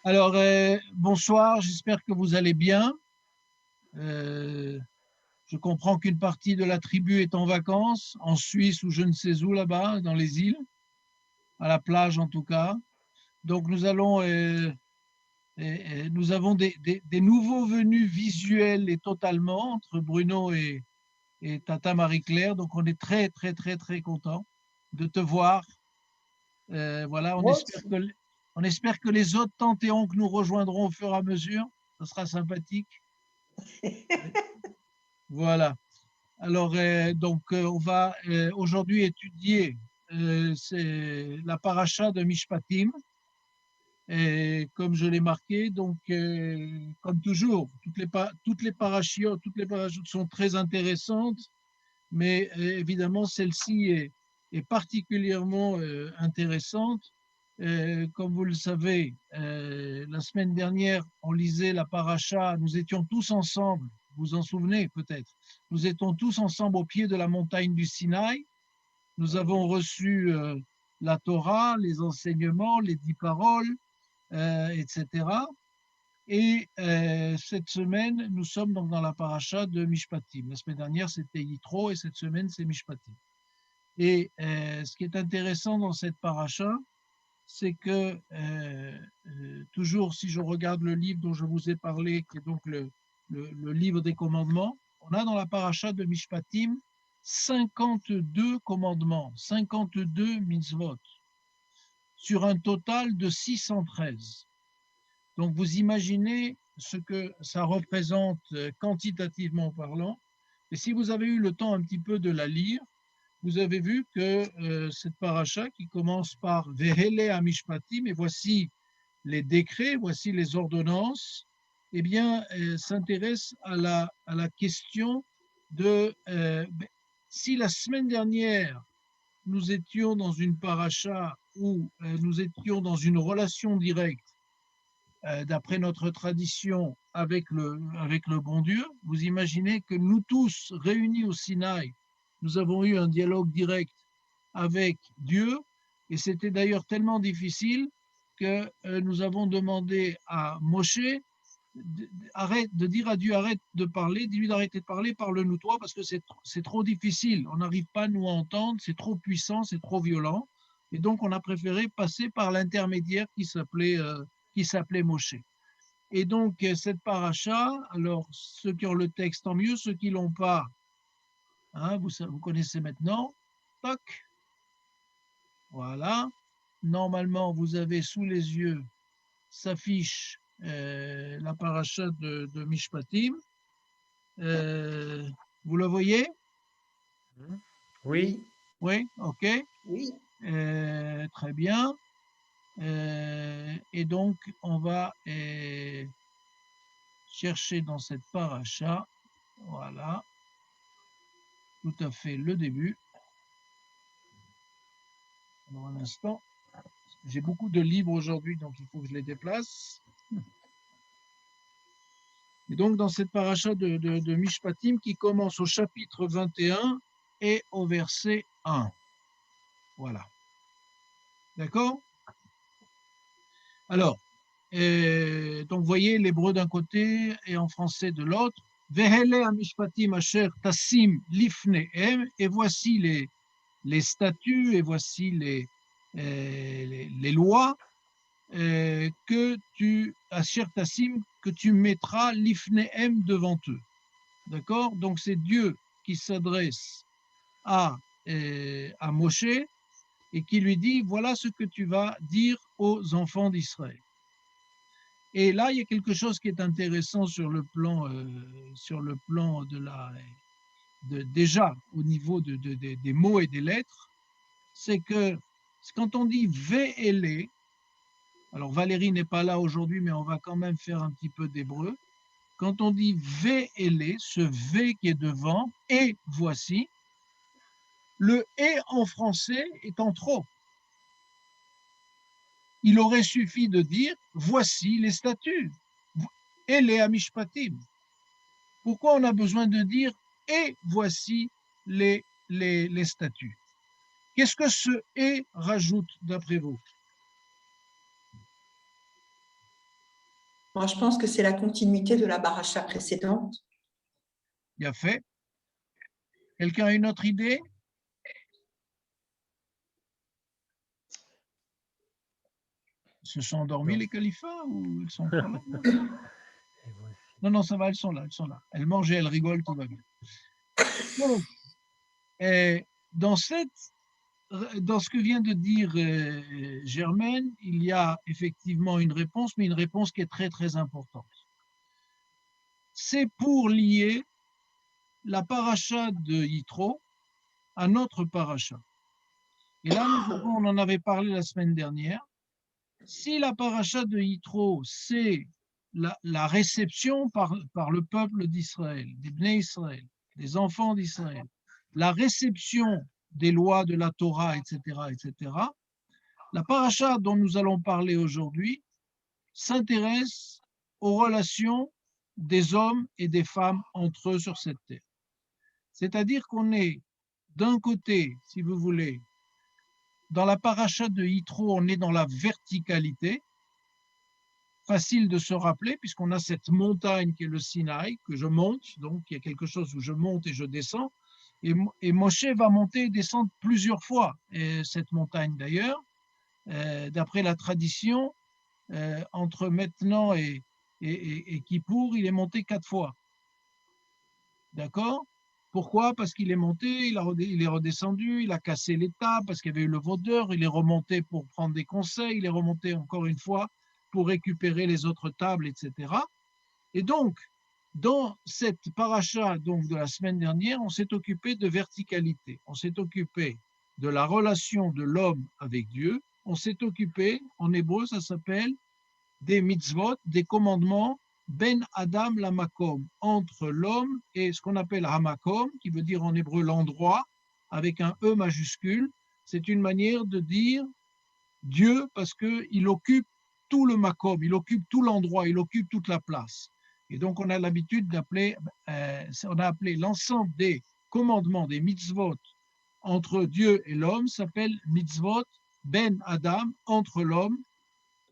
Alors, bonsoir, j'espère que vous allez bien. Euh, je comprends qu'une partie de la tribu est en vacances, en Suisse ou je ne sais où là-bas, dans les îles, à la plage en tout cas. Donc nous avons des nouveaux venus visuels et totalement entre Bruno et Tata Marie-Claire. Donc on est très, très, très, très content de te voir. Voilà, Moi aussi. on espère que les autres tantes et oncles nous rejoindront au fur et à mesure. Ce sera sympathique. Voilà. Alors, on va aujourd'hui étudier c'est la paracha de Mishpatim. Et comme je l'ai marqué, comme toujours, toutes les parachutes sont très intéressantes, mais évidemment, celle-ci est particulièrement intéressante. Comme vous le savez, la semaine dernière, on lisait la paracha, nous étions tous ensemble, vous vous en souvenez peut-être, nous étions tous ensemble au pied de la montagne du Sinaï, nous avons reçu la Torah, les enseignements, les 10 paroles, etc. Et cette semaine, nous sommes donc dans la paracha de Mishpatim. La semaine dernière, c'était Yitro et cette semaine, c'est Mishpatim. Et ce qui est intéressant dans cette paracha, c'est que toujours, si je regarde le livre dont je vous ai parlé, qui est donc le livre des commandements, on a dans la paracha de Mishpatim 52 commandements, 52 mitzvot, sur un total de 613. Donc vous imaginez ce que ça représente quantitativement parlant. Et si vous avez eu le temps un petit peu de la lire, vous avez vu que cette paracha qui commence par Vehele Amishpatim, et voici les décrets, voici les ordonnances, eh bien, s'intéresse à la question de si la semaine dernière, nous étions dans une paracha où nous étions dans une relation directe, d'après notre tradition, avec le bon Dieu, vous imaginez que nous tous, réunis au Sinaï, nous avons eu un dialogue direct avec Dieu, et c'était d'ailleurs tellement difficile que nous avons demandé à Moshe de dire à Dieu arrête de parler, dis-lui d'arrêter de parler, parle-nous toi, parce que c'est trop difficile, on n'arrive pas à nous entendre, c'est trop puissant, c'est trop violent, et donc on a préféré passer par l'intermédiaire qui s'appelait Moshe. Et donc cette paracha, alors ceux qui ont le texte, tant mieux, ceux qui l'ont pas, hein, vous connaissez maintenant, toc, voilà. Normalement, vous avez sous les yeux s'affiche la paracha de Mishpatim. Euh, vous le voyez? Oui, Oui, ok. oui. Très bien. Et donc, on va chercher dans cette paracha, voilà, tout à fait le début. Alors, un instant, j'ai beaucoup de livres aujourd'hui, donc il faut que je les déplace. Et donc, dans cette paracha de Mishpatim qui commence au chapitre 21 et au verset 1. Voilà. D'accord? Alors, donc, vous voyez l'hébreu d'un côté et en français de l'autre. Vehele amishpatim asher tassim lifnehem. Et voici les statuts et voici les lois que tu, asher tassim, que tu mettras lifnehem devant eux. D'accord? Donc, c'est Dieu qui s'adresse à, à Moshe et qui lui dit, voilà ce que tu vas dire aux enfants d'Israël. Et là, il y a quelque chose qui est intéressant sur le plan déjà au niveau des mots et des lettres, c'est que quand on dit VLE, alors Valérie n'est pas là aujourd'hui, mais on va quand même faire un petit peu d'hébreu. Quand on dit VLE, ce V qui est devant, et voici, le et en français est en trop. Il aurait suffi de dire voici les statuts, et les amishpatim. Pourquoi on a besoin de dire et voici les statuts? Qu'est-ce que ce et rajoute d'après vous? Moi, je pense que c'est la continuité de la paracha précédente. Bien fait. Quelqu'un a une autre idée? Ils se sont endormis, Non. les califats, ou ils sont encore là? Non, non, ça va, elles sont là, elles sont là. Elles mangent et elles rigolent, tout va bien. Donc, dans ce que vient de dire Germaine, il y a effectivement une réponse, mais une réponse qui est très, très importante. C'est pour lier la paracha de Yitro à notre paracha. Et là, on en avait parlé la semaine dernière. Si la paracha de Yitro, c'est la réception par le peuple d'Israël, des Bnei Israël, des enfants d'Israël, la réception des lois de la Torah, etc., etc., la paracha dont nous allons parler aujourd'hui s'intéresse aux relations des hommes et des femmes entre eux sur cette terre. C'est-à-dire qu'on est d'un côté, si vous voulez, dans la paracha de Yitro, on est dans la verticalité, facile de se rappeler puisqu'on a cette montagne qui est le Sinaï, que je monte, donc il y a quelque chose où je monte et je descends, et Moshe va monter et descendre plusieurs fois, et cette montagne d'ailleurs, d'après la tradition, entre maintenant et Kippour, il est monté 4 fois. D'accord? Pourquoi? Parce qu'il est monté, il est redescendu, il a cassé les tables parce qu'il y avait eu le vaudeur, il est remonté pour prendre des conseils, il est remonté encore une fois pour récupérer les autres tables, etc. Et donc, dans cette paracha donc, de la semaine dernière, on s'est occupé de verticalité, on s'est occupé de la relation de l'homme avec Dieu, on s'est occupé, en hébreu ça s'appelle des mitzvot, des commandements, ben Adam la makom, entre l'homme et ce qu'on appelle hamakom, qui veut dire en hébreu l'endroit, avec un E majuscule. C'est une manière de dire Dieu parce qu'il occupe tout le makom, il occupe tout l'endroit, il occupe toute la place. Et donc on a l'habitude d'appeler, on a appelé l'ensemble des commandements, des mitzvot entre Dieu et l'homme, s'appelle mitzvot ben Adam, entre l'homme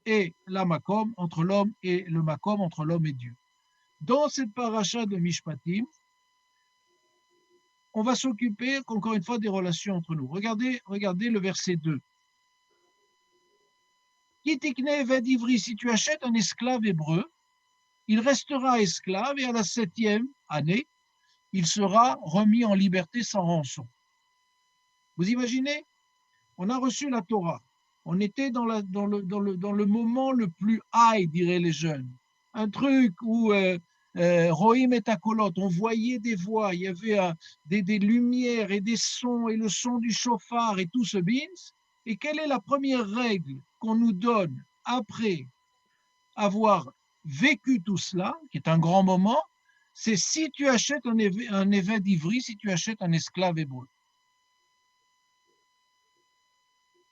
et la makom, entre l'homme et le makom, entre l'homme et Dieu. Dans cette paracha de Mishpatim, on va s'occuper encore une fois des relations entre nous. Regardez le verset 2. Kitikne eved ivri, si tu achètes un esclave hébreu, il restera esclave et à la 7e année, il sera remis en liberté sans rançon. Vous imaginez? On a reçu la Torah. On était dans le moment le plus high, diraient les jeunes. Un truc où Rohim et Takolot, on voyait des voix, il y avait des lumières et des sons et le son du chauffard et tout ce bins. Et quelle est la première règle qu'on nous donne après avoir vécu tout cela, qui est un grand moment? C'est si tu achètes un évêque d'Ivry, si tu achètes un esclave hébreu.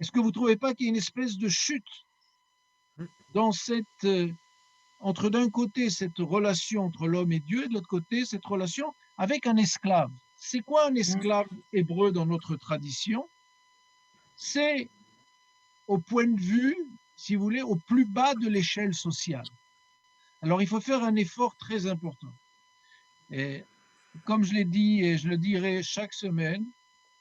Est-ce que vous ne trouvez pas qu'il y a une espèce de chute dans cette, entre d'un côté cette relation entre l'homme et Dieu, et de l'autre côté cette relation avec un esclave? C'est quoi un esclave hébreu dans notre tradition? C'est au point de vue, si vous voulez, au plus bas de l'échelle sociale. Alors il faut faire un effort très important. Et comme je l'ai dit et je le dirai chaque semaine,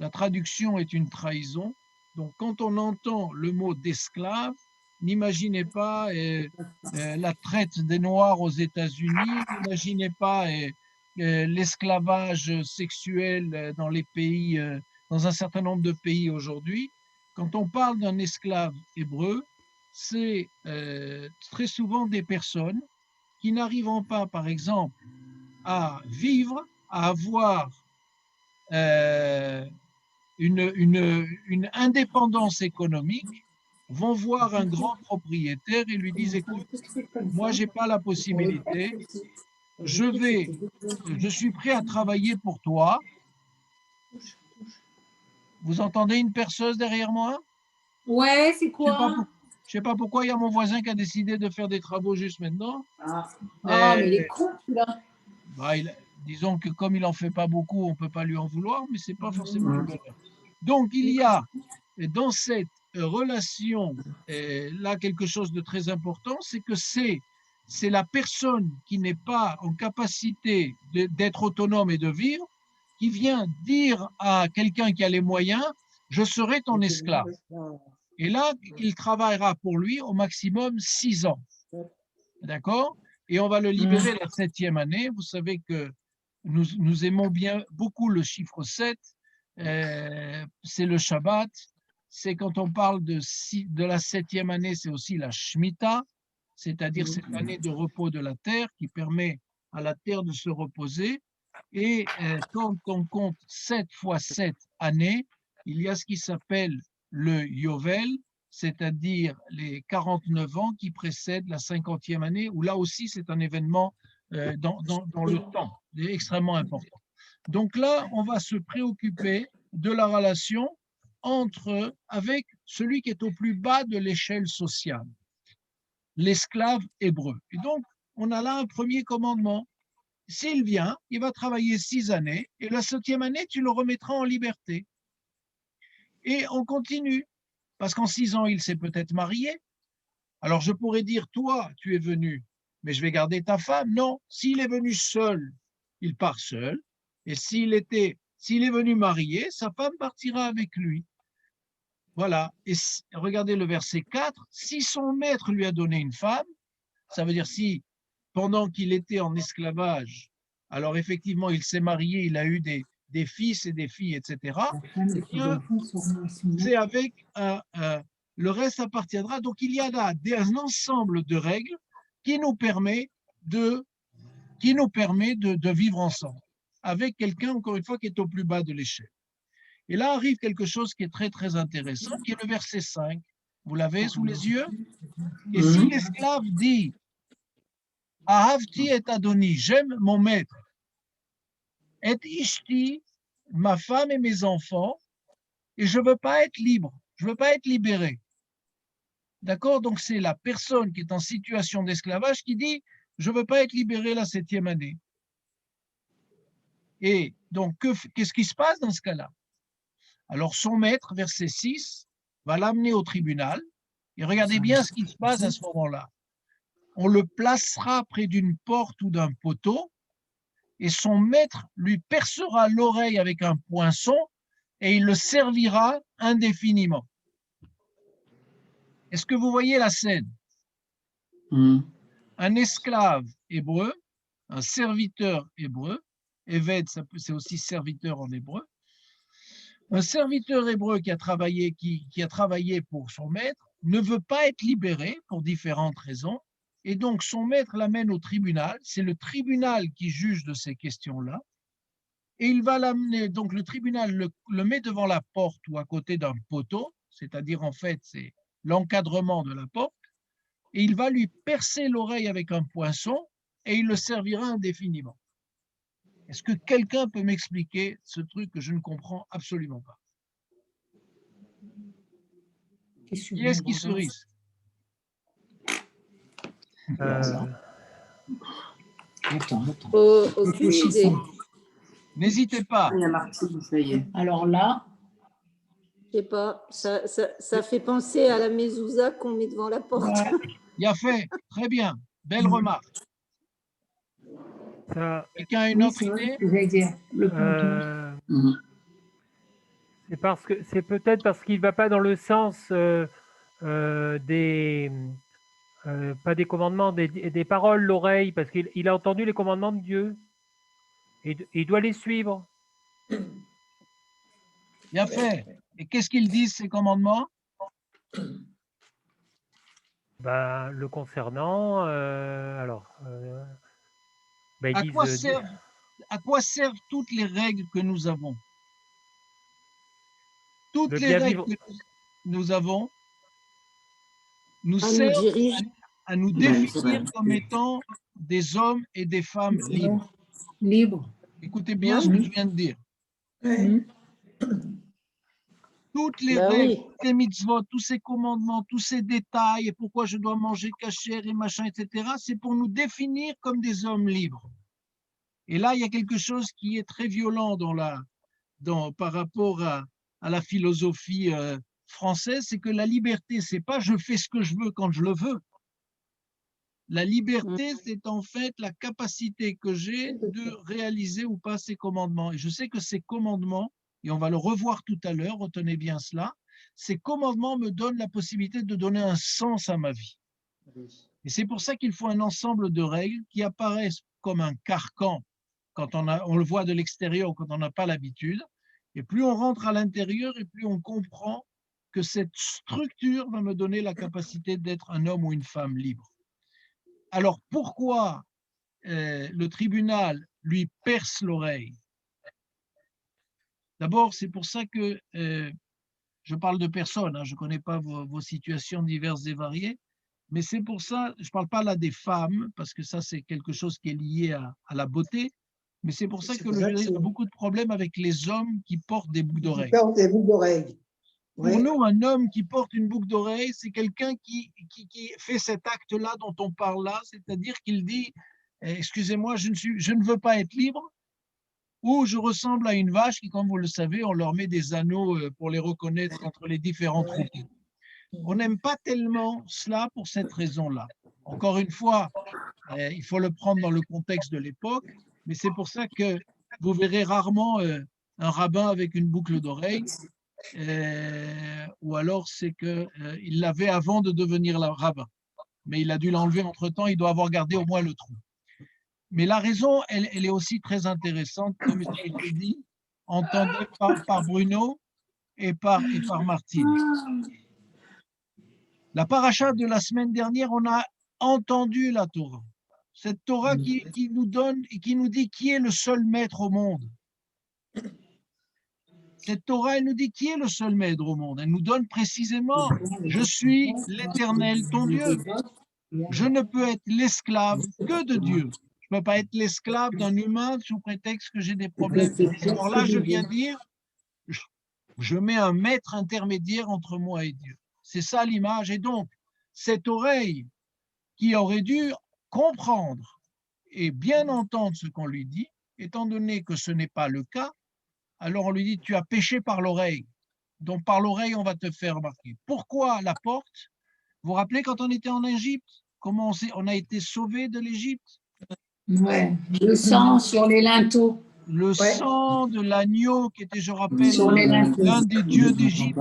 la traduction est une trahison. Donc, quand on entend le mot d'esclave, n'imaginez pas la traite des Noirs aux États-Unis, n'imaginez pas l'esclavage sexuel dans les pays, dans un certain nombre de pays aujourd'hui. Quand on parle d'un esclave hébreu, c'est très souvent des personnes qui n'arrivant pas, par exemple, à vivre, à avoir une indépendance économique, vont voir un grand propriétaire et lui disent, écoute, moi, je n'ai pas la possibilité, je suis prêt à travailler pour toi. Vous entendez une perceuse derrière moi? Ouais, c'est quoi? Je ne sais pas pourquoi il y a mon voisin qui a décidé de faire des travaux juste maintenant. Mais il est con, celui-là. Disons que comme il n'en fait pas beaucoup, on ne peut pas lui en vouloir, mais ce n'est pas forcément le bonheur. Donc, il y a dans cette relation là quelque chose de très important, c'est que c'est c'est la personne qui n'est pas en capacité d'être autonome et de vivre, qui vient dire à quelqu'un qui a les moyens, je serai ton esclave. Et là, il travaillera pour lui au maximum 6 ans. D'accord? Et on va le libérer la 7e année. Vous savez que nous aimons bien beaucoup le chiffre 7. C'est le Shabbat. C'est quand on parle de la 7e année, c'est aussi la Shemitah, c'est-à-dire cette année de repos de la terre qui permet à la terre de se reposer. Et quand on compte 7 fois 7 années, il y a ce qui s'appelle le Yovel, c'est-à-dire les 49 ans qui précèdent la 50e année, où là aussi c'est un événement dans le temps, extrêmement important. Donc là, on va se préoccuper de la relation avec celui qui est au plus bas de l'échelle sociale, l'esclave hébreu. Et donc, on a là un premier commandement. S'il vient, il va travailler 6 années, et la 7e année, tu le remettras en liberté. Et on continue, parce qu'en 6 ans, il s'est peut-être marié. Alors je pourrais dire, toi, tu es venu, mais je vais garder ta femme. Non, s'il est venu seul, il part seul. Et s'il est venu marié, sa femme partira avec lui. Voilà. Et regardez le verset 4. Si son maître lui a donné une femme, ça veut dire si, pendant qu'il était en esclavage, alors effectivement, il s'est marié, il a eu des fils et des filles, etc. C'est avec le reste appartiendra. Donc, il y a là un ensemble de règles qui nous permet de vivre ensemble avec quelqu'un, encore une fois, qui est au plus bas de l'échelle. Et là arrive quelque chose qui est très, très intéressant, qui est le verset 5. Vous l'avez sous les yeux? Et si l'esclave dit « Ahavti et Adoni » j'aime mon maître, « et ishti » ma femme et mes enfants, et je ne veux pas être libre, je ne veux pas être libéré. D'accord? Donc, c'est la personne qui est en situation d'esclavage qui dit « je ne veux pas être libéré la 7e année ». Et donc, qu'est-ce qui se passe dans ce cas-là? Alors, son maître, verset 6, va l'amener au tribunal. Et regardez bien ce qui se passe à ce moment-là. On le placera près d'une porte ou d'un poteau, et son maître lui percera l'oreille avec un poinçon, et il le servira indéfiniment. Est-ce que vous voyez la scène? Un esclave hébreu, un serviteur hébreu, Eved, c'est aussi serviteur en hébreu, un serviteur hébreu qui a travaillé pour son maître ne veut pas être libéré pour différentes raisons, et donc son maître l'amène au tribunal. C'est le tribunal qui juge de ces questions-là, et il va l'amener, donc le tribunal le met devant la porte ou à côté d'un poteau, c'est-à-dire en fait c'est l'encadrement de la porte, et il va lui percer l'oreille avec un poinçon, et il le servira indéfiniment. Est-ce que quelqu'un peut m'expliquer ce truc que je ne comprends absolument pas? Qui est-ce qui se risque? Aucune idée. N'hésitez pas. Alors là, je sais pas, ça fait penser à la mezouza qu'on met devant la porte. Il a fait, très bien, belle remarque. Quelqu'un a une autre idée? C'est peut-être parce qu'il ne va pas dans le sens pas des commandements, des paroles, l'oreille, parce qu'il a entendu les commandements de Dieu. Et il doit les suivre. Bien fait. Et qu'est-ce qu'ils disent, ces commandements? Le concernant, ils disent, à quoi servent toutes les règles que nous avons? Toutes les règles que nous avons nous servent à nous définir comme étant des hommes et des femmes libres. Écoutez bien ce que je viens de dire. Toutes les règles, toutes les mitzvot, tous ces commandements, tous ces détails, et pourquoi je dois manger kasher et machin, etc., c'est pour nous définir comme des hommes libres. Et là, il y a quelque chose qui est très violent par rapport à la philosophie française, c'est que la liberté, c'est pas je fais ce que je veux quand je le veux. La liberté, c'est en fait la capacité que j'ai de réaliser ou pas ces commandements. Et je sais que ces commandements, et on va le revoir tout à l'heure, retenez bien cela, ces commandements me donnent la possibilité de donner un sens à ma vie. Et c'est pour ça qu'il faut un ensemble de règles qui apparaissent comme un carcan quand on le voit de l'extérieur ou quand on n'a pas l'habitude. Et plus on rentre à l'intérieur et plus on comprend que cette structure va me donner la capacité d'être un homme ou une femme libre. Alors pourquoi le tribunal lui perce l'oreille? D'abord, c'est pour ça que je parle de personnes, hein, je ne connais pas vos situations diverses et variées, mais c'est pour ça, je ne parle pas là des femmes, parce que ça c'est quelque chose qui est lié à la beauté, mais c'est pour ça que le judaïsme a beaucoup de problèmes avec les hommes qui portent des boucles d'oreilles. Qui portent des boucles d'oreilles. Pour nous, un homme qui porte une boucle d'oreille, c'est quelqu'un qui fait cet acte-là dont on parle là, c'est-à-dire qu'il dit « Excusez-moi, je ne veux pas être libre », ou « Je ressemble à une vache » qui, comme vous le savez, on leur met des anneaux pour les reconnaître entre les différents troupeaux. On n'aime pas tellement cela pour cette raison-là. Encore une fois, il faut le prendre dans le contexte de l'époque, mais c'est pour ça que vous verrez rarement un rabbin avec une boucle d'oreille, ou alors c'est qu'il l'avait avant de devenir rabbin, mais il a dû l'enlever entre-temps, il doit avoir gardé au moins le trou. Mais la raison, elle est aussi très intéressante, comme ça a été dit, entendue par Bruno et par Martine. La paracha de la semaine dernière, on a entendu la Torah. Cette Torah qui nous donne et qui nous dit qui est le seul maître au monde. Cette Torah, elle nous dit qui est le seul maître au monde. Elle nous donne précisément, je suis l'Éternel, ton Dieu. Je ne peux être l'esclave que de Dieu. Je ne peux pas être l'esclave d'un humain sous prétexte que j'ai des problèmes. Alors là, je viens dire, je mets un maître intermédiaire entre moi et Dieu. C'est ça l'image. Et donc, cette oreille qui aurait dû comprendre et bien entendre ce qu'on lui dit, étant donné que ce n'est pas le cas, alors on lui dit, tu as péché par l'oreille. Donc par l'oreille, on va te faire remarquer. Pourquoi la porte? Vous vous rappelez quand on était en Égypte, comment on a été sauvé de l'Égypte? Ouais, le sang sur les linteaux. Le sang de l'agneau qui était, je rappelle, l'un des dieux d'Égypte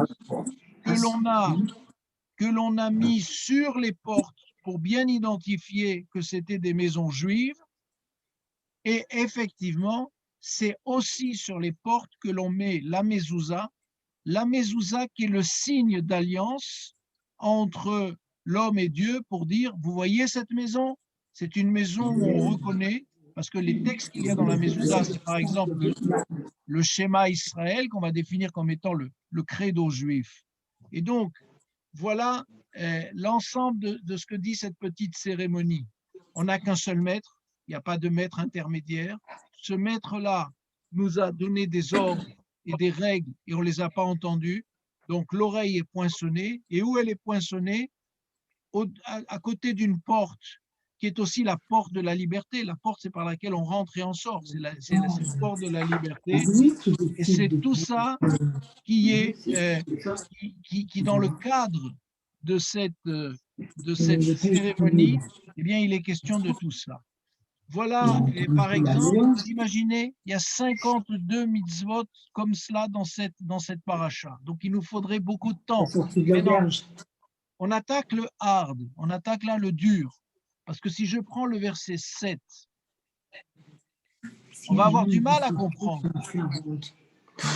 que l'on a mis sur les portes pour bien identifier que c'était des maisons juives. Et effectivement, c'est aussi sur les portes que l'on met la mezouza qui est le signe d'alliance entre l'homme et Dieu pour dire, vous voyez cette maison? C'est une maison où on reconnaît, parce que les textes qu'il y a dans la mezouza, c'est par exemple le schéma Israël qu'on va définir comme étant le credo juif. Et donc, voilà l'ensemble de ce que dit cette petite cérémonie. On n'a qu'un seul maître, il n'y a pas de maître intermédiaire. Ce maître-là nous a donné des ordres et des règles et on ne les a pas entendues. Donc l'oreille est poinçonnée. Et où elle est poinçonnée? À côté d'une porte qui est aussi la porte de la liberté. La porte, c'est par laquelle on rentre et on sort. C'est la porte de la liberté. Et c'est tout ça qui est qui dans le cadre de cette cérémonie, eh bien, il est question de tout cela. Voilà, et par exemple, vous imaginez, il y a 52 mitzvot comme cela dans cette paracha. Donc, il nous faudrait beaucoup de temps. Maintenant, on attaque le hard, on attaque là le dur. Parce que si je prends le verset 7, on va avoir du mal à comprendre.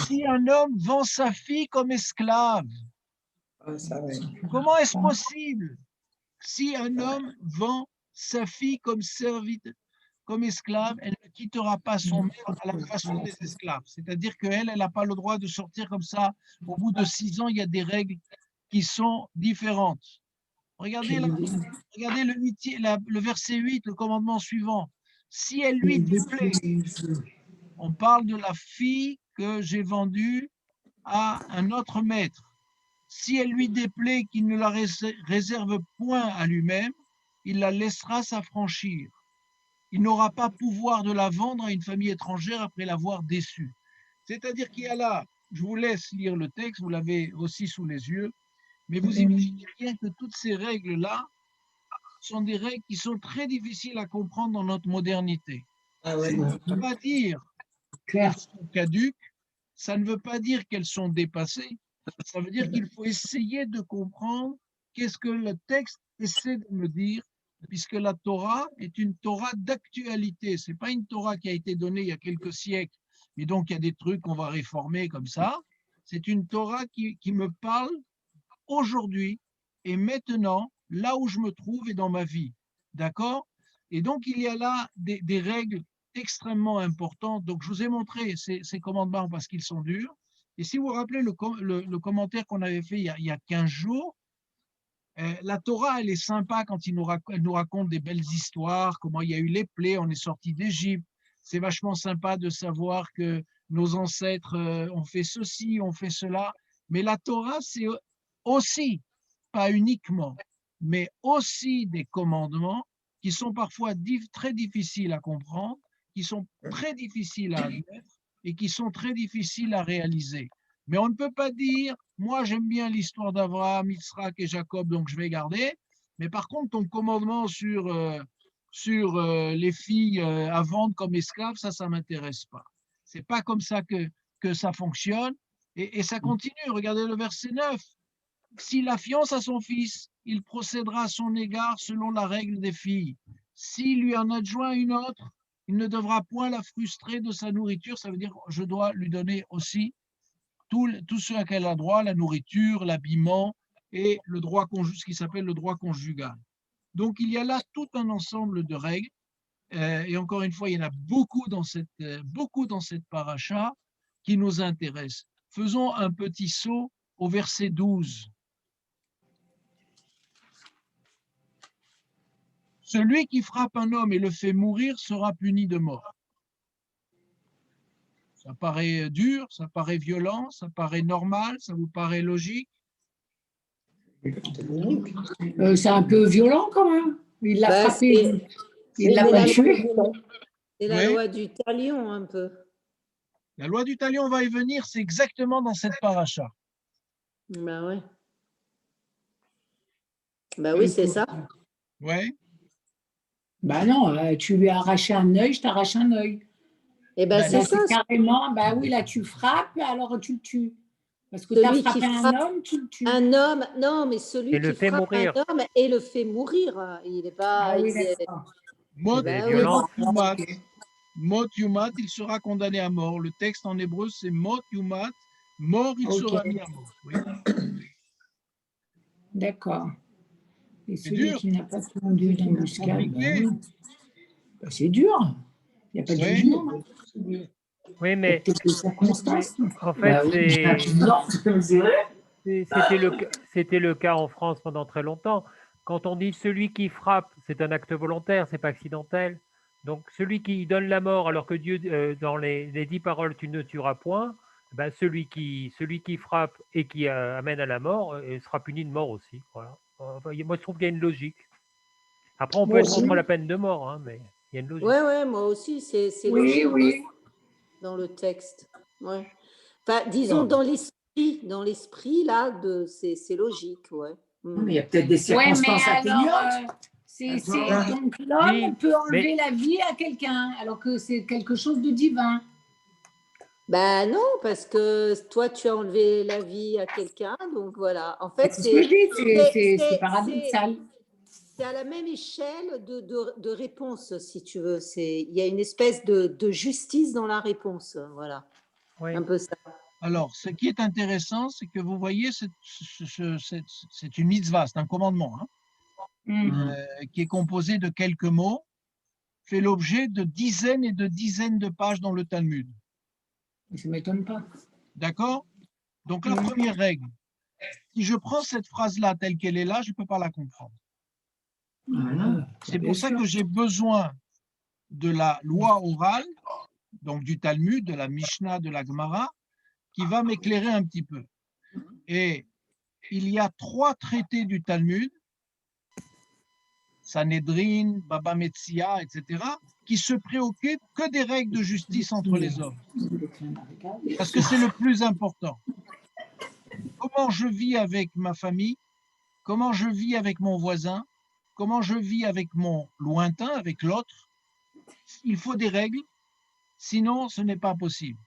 Si un homme vend sa fille comme esclave, comment est-ce possible? Si un homme vend sa fille comme serviteur, comme esclave, elle ne quittera pas son maître à la façon des esclaves. C'est-à-dire qu'elle n'a pas le droit de sortir comme ça. Au bout de 6 ans, il y a des règles qui sont différentes. Regardez le verset 8, le commandement suivant. Si elle lui déplaît, on parle de la fille que j'ai vendue à un autre maître. Si elle lui déplaît qu'il ne la réserve point à lui-même, il la laissera s'affranchir. Il n'aura pas pouvoir de la vendre à une famille étrangère après l'avoir déçue. C'est-à-dire qu'il y a là, je vous laisse lire le texte, vous l'avez aussi sous les yeux, mais vous imaginez bien que toutes ces règles-là sont des règles qui sont très difficiles à comprendre dans notre modernité. Ah ouais. Ça ne veut pas dire Claire. qu'elles sont caduques, ça ne veut pas dire qu'elles sont dépassées, ça veut dire qu'il faut essayer de comprendre qu'est-ce que le texte essaie de me dire, puisque la Torah est une Torah d'actualité, ce n'est pas une Torah qui a été donnée il y a quelques siècles, et donc il y a des trucs qu'on va réformer comme ça, c'est une Torah qui me parle aujourd'hui et maintenant, là où je me trouve et dans ma vie. D'accord? Et donc, il y a là des règles extrêmement importantes. Donc, je vous ai montré ces commandements parce qu'ils sont durs. Et si vous vous rappelez le commentaire qu'on avait fait il y a 15 jours, la Torah, elle est sympa quand elle nous raconte des belles histoires, comment il y a eu les plaies, on est sorti d'Égypte. C'est vachement sympa de savoir que nos ancêtres ont fait ceci, ont fait cela. Mais la Torah, c'est aussi, pas uniquement, mais aussi des commandements qui sont parfois très difficiles à comprendre, qui sont très difficiles à admettre et qui sont très difficiles à réaliser. Mais on ne peut pas dire, moi j'aime bien l'histoire d'Abraham, Yitzhak et Jacob, donc je vais garder. Mais par contre, ton commandement sur les filles à vendre comme esclaves, ça ne m'intéresse pas. C'est pas comme ça que ça fonctionne. Et ça continue. Regardez le verset 9. S'il a fiance à son fils, il procédera à son égard selon la règle des filles. S'il lui en adjoint une autre, il ne devra point la frustrer de sa nourriture. Ça veut dire que je dois lui donner aussi tout ce à qu'elle a droit, la nourriture, l'habillement et le droit ce qui s'appelle le droit conjugal. Donc, il y a là tout un ensemble de règles. Et encore une fois, il y en a beaucoup dans cette paracha qui nous intéressent. Faisons un petit saut au verset 12. Celui qui frappe un homme et le fait mourir sera puni de mort. Ça paraît dur, ça paraît violent, ça paraît normal, ça vous paraît logique? C'est un peu violent quand même. Il l'a frappé, il l'a pas tué. C'est la loi du talion un peu. La loi du talion, on va y venir, c'est exactement dans cette paracha. Ben ouais. Ben oui, c'est ça. Ouais. Ben non, tu lui as arraché un œil, je t'arrache un œil. Et ben c'est ça. Carrément, ben oui, là tu frappes, alors tu le tues. Parce que tu as frappé un homme, tu le tues. Un homme, non, mais celui qui frappe un homme et le fait mourir, il n'est pas. Ah oui, Mot yumat, il sera condamné à mort. Le texte en hébreu, c'est mot yumat, mort, il sera mis à mort. Oui. D'accord. Et celui qui n'a pas fondu d'embuscade, c'est dur. Il n'y a pas de jugement. Oui, mais en fait, c'était le cas en France pendant très longtemps. Quand on dit celui qui frappe, c'est un acte volontaire, c'est pas accidentel. Donc celui qui donne la mort, alors que Dieu, dans les 10 paroles, tu ne tueras point, ben celui qui frappe et qui amène à la mort sera puni de mort aussi. Voilà. Enfin, moi, je trouve qu'il y a une logique. Après, on peut être contre la peine de mort, hein, mais il y a une logique. Ouais, moi aussi, c'est logique dans le texte. Ouais. Enfin, disons, dans l'esprit, là, c'est logique, ouais. Mais il y a peut-être des circonstances atténuantes. Donc l'homme peut enlever la vie à quelqu'un, alors que c'est quelque chose de divin. Ben non, parce que toi, tu as enlevé la vie à quelqu'un, donc voilà. En fait, c'est ce que je dis, c'est paradoxal. C'est à la même échelle de réponse, si tu veux. Il y a une espèce de justice dans la réponse, voilà. Oui. Un peu ça. Alors, ce qui est intéressant, c'est que vous voyez, c'est une mitzvah, c'est un commandement, hein, qui est composé de quelques mots, fait l'objet de dizaines et de dizaines de pages dans le Talmud. Ça ne m'étonne pas. D'accord? Donc, la première règle, si je prends cette phrase-là telle qu'elle est là, je ne peux pas la comprendre. C'est pour ça que j'ai besoin de la loi orale, donc du Talmud, de la Mishnah, de la Gemara, qui va m'éclairer un petit peu. Et il y a 3 traités du Talmud, Sanhedrin, Baba Metzia, etc., qui se préoccupent que des règles de justice entre les hommes. Parce que c'est le plus important. Comment je vis avec ma famille, comment je vis avec mon voisin, comment je vis avec mon lointain, avec l'autre, il faut des règles, sinon ce n'est pas possible.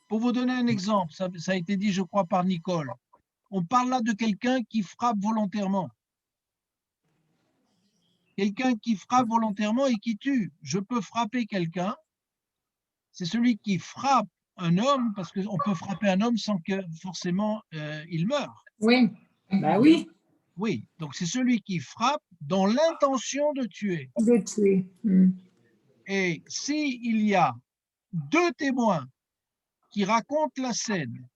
Pour vous donner un exemple, ça a été dit, je crois, par Nicole. On parle là de quelqu'un qui frappe volontairement. Quelqu'un qui frappe volontairement et qui tue. Je peux frapper quelqu'un. C'est celui qui frappe un homme, parce qu'on peut frapper un homme sans que forcément il meure. Oui, bah oui. Oui, donc c'est celui qui frappe dans l'intention de tuer. De tuer. Et s'il y a 2 témoins qui racontent la scène,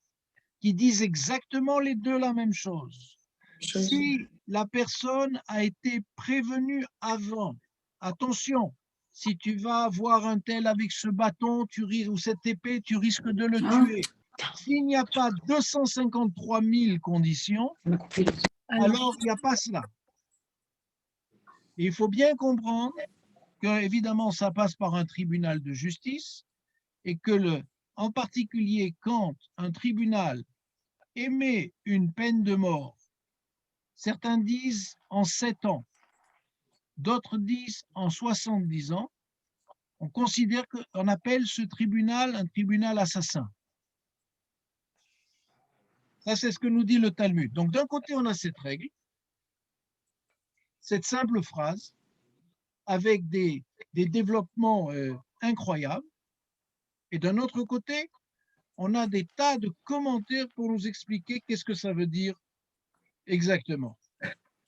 qui disent exactement les deux la même chose, si la personne a été prévenue avant, attention, si tu vas voir un tel avec ce bâton ou cette épée, tu risques de le tuer. S'il n'y a pas 253 000 conditions, alors il n'y a pas cela. Et il faut bien comprendre que, évidemment, ça passe par un tribunal de justice et que, en particulier, quand un tribunal émet une peine de mort, certains disent en 7 ans, d'autres disent en 70 ans, on considère qu'on appelle ce tribunal un tribunal assassin. Ça, c'est ce que nous dit le Talmud. Donc, d'un côté, on a cette règle, cette simple phrase, avec des développements incroyables. Et d'un autre côté, on a des tas de commentaires pour nous expliquer qu'est-ce que ça veut dire exactement.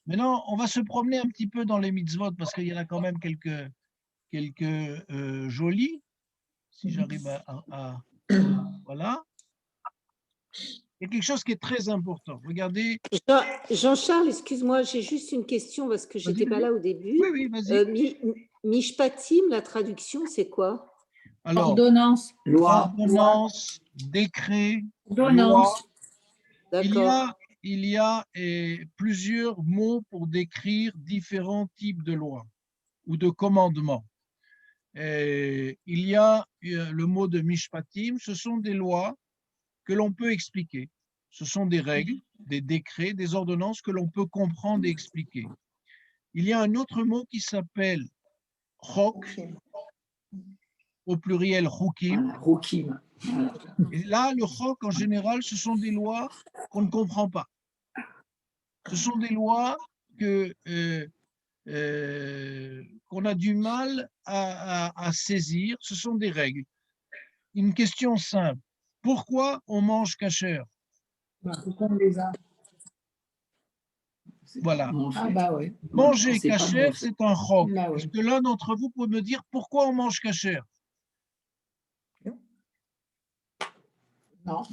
Maintenant, on va se promener un petit peu dans les mitzvot parce qu'il y en a quand même quelques jolis. Si j'arrive à voilà. Il y a quelque chose qui est très important. Regardez. Jean-Charles, excuse-moi, j'ai juste une question parce que je n'étais pas là au début. Oui, vas-y. Mishpatim, la traduction, c'est quoi? Alors, ordonnance. Loi. Ordonnance, décret, ordonnance. Loi. Il y a plusieurs mots pour décrire différents types de lois ou de commandements. Il y a le mot de mishpatim, ce sont des lois que l'on peut expliquer. Ce sont des règles, des décrets, des ordonnances que l'on peut comprendre et expliquer. Il y a un autre mot qui s'appelle chok, au pluriel chukim. Chukim. Et là, le chok, en général, ce sont des lois qu'on ne comprend pas. Ce sont des lois qu'on a du mal à saisir. Ce sont des règles. Une question simple. Pourquoi on mange kasher? Pourquoi on les a? Voilà. Ah bah oui. Manger kasher, c'est un chok. Bah oui. Est-ce que l'un d'entre vous peut me dire pourquoi on mange kasher? Non.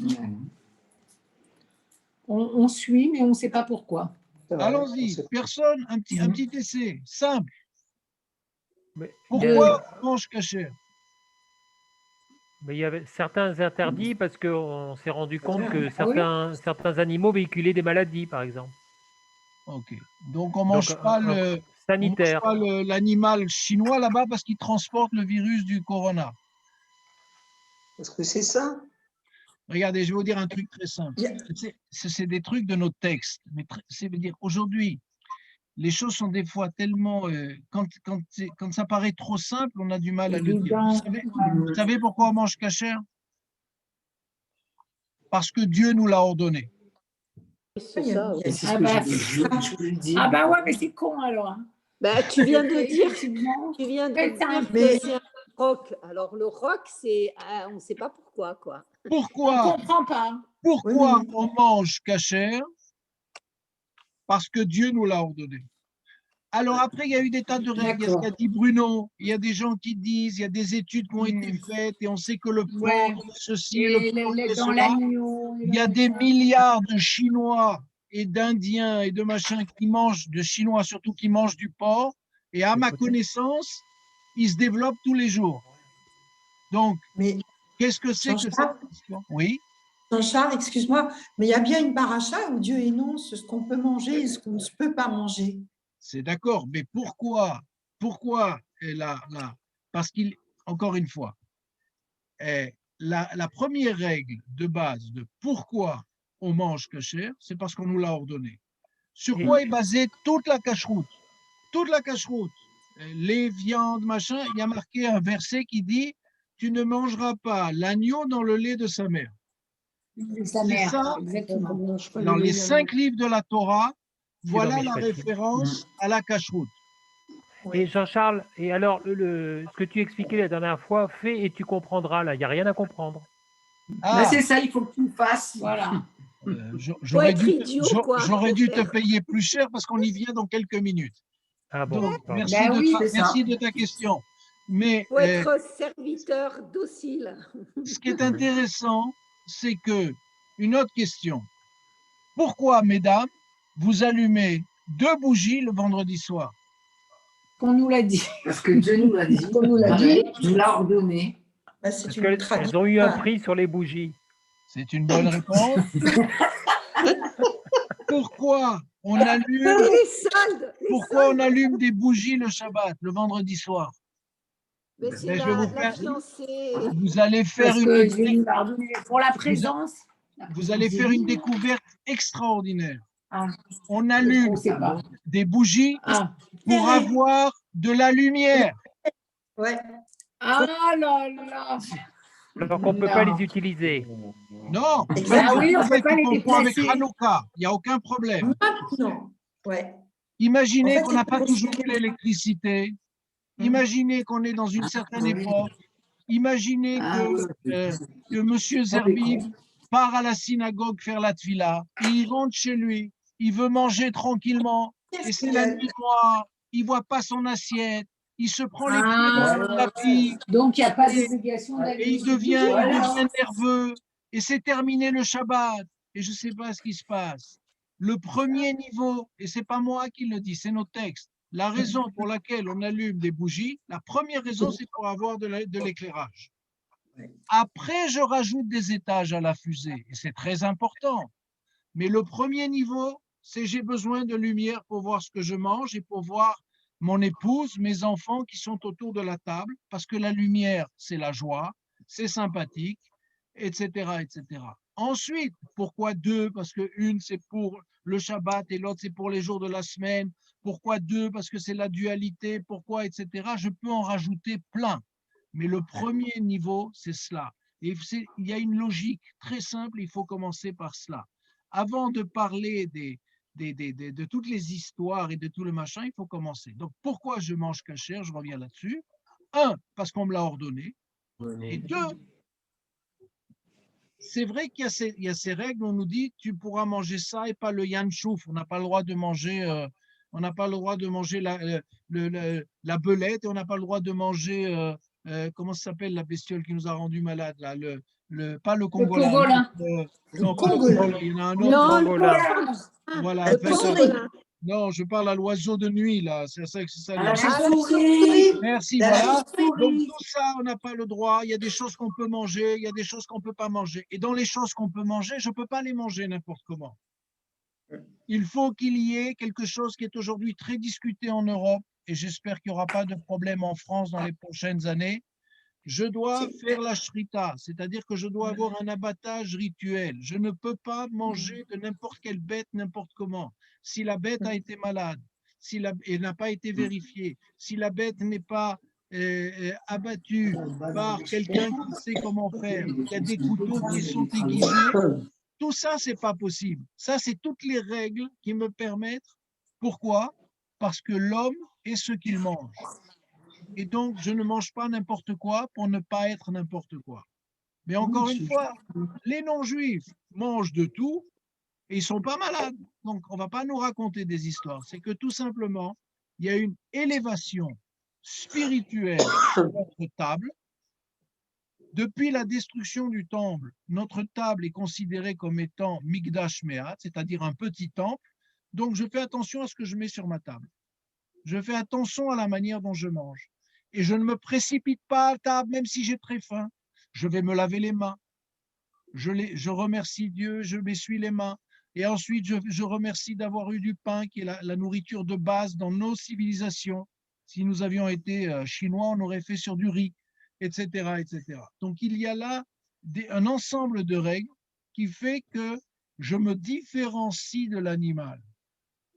On suit, mais on ne sait pas pourquoi. Allons-y, personne, un petit essai, simple. Mais pourquoi on mange kasher? Mais il y avait certains interdits parce qu'on s'est rendu compte que certains animaux véhiculaient des maladies, par exemple. Ok. Donc on ne mange pas l'animal chinois là-bas parce qu'il transporte le virus du corona. Est-ce que c'est ça? Regardez, je vais vous dire un truc très simple. C'est des trucs de nos textes. Mais c'est dire aujourd'hui, les choses sont des fois tellement quand ça paraît trop simple, on a du mal à le dire. Vous savez pourquoi on mange kasher? Parce que Dieu nous l'a ordonné. C'est ça. Oui. Ah bah ouais, mais c'est con alors. Bah, tu viens de dire que c'est un roc. Alors le roc, c'est on ne sait pas pourquoi quoi. Pourquoi? On comprend pas. Pourquoi on mange kasher? Parce que Dieu nous l'a ordonné. Alors après, il y a eu des tas de règles. Il y a ce qu'a dit Bruno. Il y a des gens qui disent, il y a des études qui ont été faites et on sait que le porc, ceci, le porc, cela. Il y a des milliards de Chinois et d'Indiens et de machins qui mangent, de Chinois surtout, qui mangent du porc. Et à ma connaissance, ils se développent tous les jours. Donc, qu'est-ce que c'est que cette question? Oui. Jean-Charles, excuse-moi, mais il y a bien une paracha où Dieu énonce ce qu'on peut manger et ce qu'on ne peut pas manger. C'est d'accord, mais pourquoi parce qu'il, encore une fois, la première règle de base de pourquoi on mange kasher, c'est parce qu'on nous l'a ordonné. Sur quoi est basée toute la cacheroute? toute la cache-route, les viandes, machin, il y a marqué un verset qui dit « Tu ne mangeras pas l'agneau dans le lait de sa mère ». Sa C'est mère, ça, exactement. dans les 5 livres de la Torah, voilà dans la Mishpatim. référence à la cache-route. Et Jean-Charles, et alors, ce que tu expliquais la dernière fois, fais et tu comprendras, là, il n'y a rien à comprendre. Bah, c'est ça, il faut que tu le fasses. Voilà. J'aurais dû, idiot, quoi, j'aurais pour dû te faire. payer plus cher parce qu'on y vient dans quelques minutes. Ah bon, Donc, pardon. merci, Ben oui, merci de ta question. Mais Faut être serviteur docile. ce qui est intéressant, c'est que, une autre question. Pourquoi, mesdames, vous allumez 2 bougies le vendredi soir? Qu'on nous l'a dit. Parce que Dieu nous l'a dit. Qu'on nous l'a dit. Nous l'a ordonné. Bah, Parce c'est une qu'elles tradition. ont eu un prix sur les bougies. C'est une bonne réponse. Pourquoi on allume, Les soldes. pourquoi on allume des bougies le Shabbat, le vendredi soir? Mais c'est Mais je vais vous la faire- fiancée. Vous allez faire Parce que Dieu nous l'a ordonné pour la présence. vous allez faire une découverte extraordinaire. Ah, On allume on sait pas. des bougies Ah. pour avoir de la lumière. Ouais. Ah là là. Alors qu'on ne peut pas les utiliser. Non, Exactement. Ah oui, on peut pas les comprends avec déplacer. Hanouka, il n'y a aucun problème. Non. Ouais. Imaginez En fait, qu'on n'a c'est pas pour toujours ça. eu l'électricité. Imaginez qu'on est dans une certaine époque. Imaginez que M. Zerbib part à la synagogue faire la tfila. Il rentre chez lui. Il veut manger tranquillement. Et c'est la nuit noire. Il ne voit pas son assiette. Il se prend les pieds dans le tapis. Donc, il n'y a pas d'obligation d'aller. Et il devient nerveux. Et c'est terminé le Shabbat. Et je ne sais pas ce qui se passe. Le premier niveau, et ce n'est pas moi qui le dis, c'est nos textes. La raison pour laquelle on allume des bougies, la première raison, c'est pour avoir de l'éclairage. Après, je rajoute des étages à la fusée, et c'est très important. Mais le premier niveau, c'est j'ai besoin de lumière pour voir ce que je mange et pour voir mon épouse, mes enfants qui sont autour de la table, parce que la lumière, c'est la joie, c'est sympathique, etc., etc. Ensuite, pourquoi 2? Parce que une, c'est pour le Shabbat et l'autre, c'est pour les jours de la semaine. Pourquoi 2? Parce que c'est la dualité. Pourquoi, etc. Je peux en rajouter plein. Mais le premier niveau, c'est cela. Et il y a une logique très simple, il faut commencer par cela. Avant de parler de toutes les histoires et de tout le machin, il faut commencer. Donc, pourquoi je mange kasher? Je reviens là-dessus. 1, parce qu'on me l'a ordonné. Et 2, c'est vrai qu'il y a ces règles où on nous dit tu pourras manger ça et pas le yanchouf. On n'a pas le droit de manger, la belette et on n'a pas le droit de manger, comment ça s'appelle la bestiole qui nous a rendu malades là, pas le congolin. Non, pas le congolin, il y en a un autre. Pangolin. Voilà. Le pangolin. Non, je parle à l'oiseau de nuit, là. C'est ça. La chauve-souris. Merci, voilà. Donc, tout ça, on n'a pas le droit. Il y a des choses qu'on peut manger, il y a des choses qu'on ne peut pas manger. Et dans les choses qu'on peut manger, je ne peux pas les manger n'importe comment. Il faut qu'il y ait quelque chose qui est aujourd'hui très discuté en Europe, et j'espère qu'il n'y aura pas de problème en France dans les prochaines années. Je dois faire la shrita, c'est-à-dire que je dois avoir un abattage rituel. Je ne peux pas manger de n'importe quelle bête, n'importe comment. Si la bête a été malade, si elle n'a pas été vérifiée, si la bête n'est pas abattue par quelqu'un qui sait comment faire, il y a des couteaux qui sont aiguisés, tout ça, ce n'est pas possible. Ça, c'est toutes les règles qui me permettent. Pourquoi? Parce que l'homme est ce qu'il mange. Et donc, je ne mange pas n'importe quoi pour ne pas être n'importe quoi. Mais encore une fois, les non-juifs mangent de tout et ils ne sont pas malades. Donc, on ne va pas nous raconter des histoires. C'est que tout simplement, il y a une élévation spirituelle sur notre table. Depuis la destruction du temple, notre table est considérée comme étant Migdash Me'at, c'est-à-dire un petit temple. Donc, je fais attention à ce que je mets sur ma table. Je fais attention à la manière dont je mange. Et je ne me précipite pas à table, même si j'ai très faim. Je vais me laver les mains. Je remercie Dieu, je m'essuie les mains. Et ensuite, je remercie d'avoir eu du pain, qui est la nourriture de base dans nos civilisations. Si nous avions été chinois, on aurait fait sur du riz, etc., etc. Donc, il y a là un ensemble de règles qui fait que je me différencie de l'animal.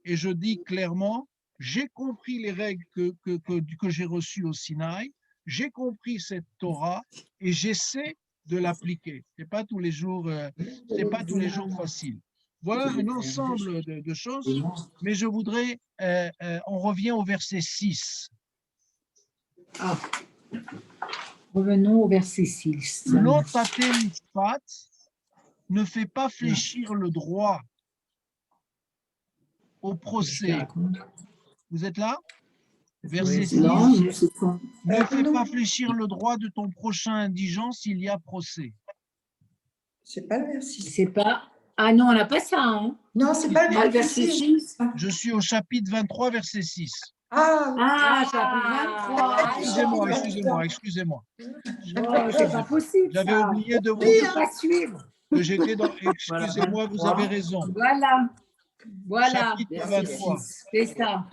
Et je dis clairement, j'ai compris les règles que j'ai reçues au Sinaï, j'ai compris cette Torah et j'essaie de l'appliquer. C'est pas tous les jours, c'est pas tous les jours facile. Voilà un ensemble de choses, mais je voudrais, on revient au verset 6. Ah. Revenons au verset 6. L'otate mishpat ne fait pas fléchir le droit au procès. Vous êtes là? Verset 6. Ne fais pas fléchir le droit de ton prochain indigent s'il y a procès. C'est pas le verset 6. C'est pas. Ah non, on n'a pas ça. Hein. Non, c'est pas le verset 6. Je suis au chapitre 23, verset 6. Excusez-moi. C'est pas possible. J'avais oublié de vous dire pas suivre. Que j'étais dans. Excusez-moi, vous avez raison. Voilà. Chapitre 23. C'est ça.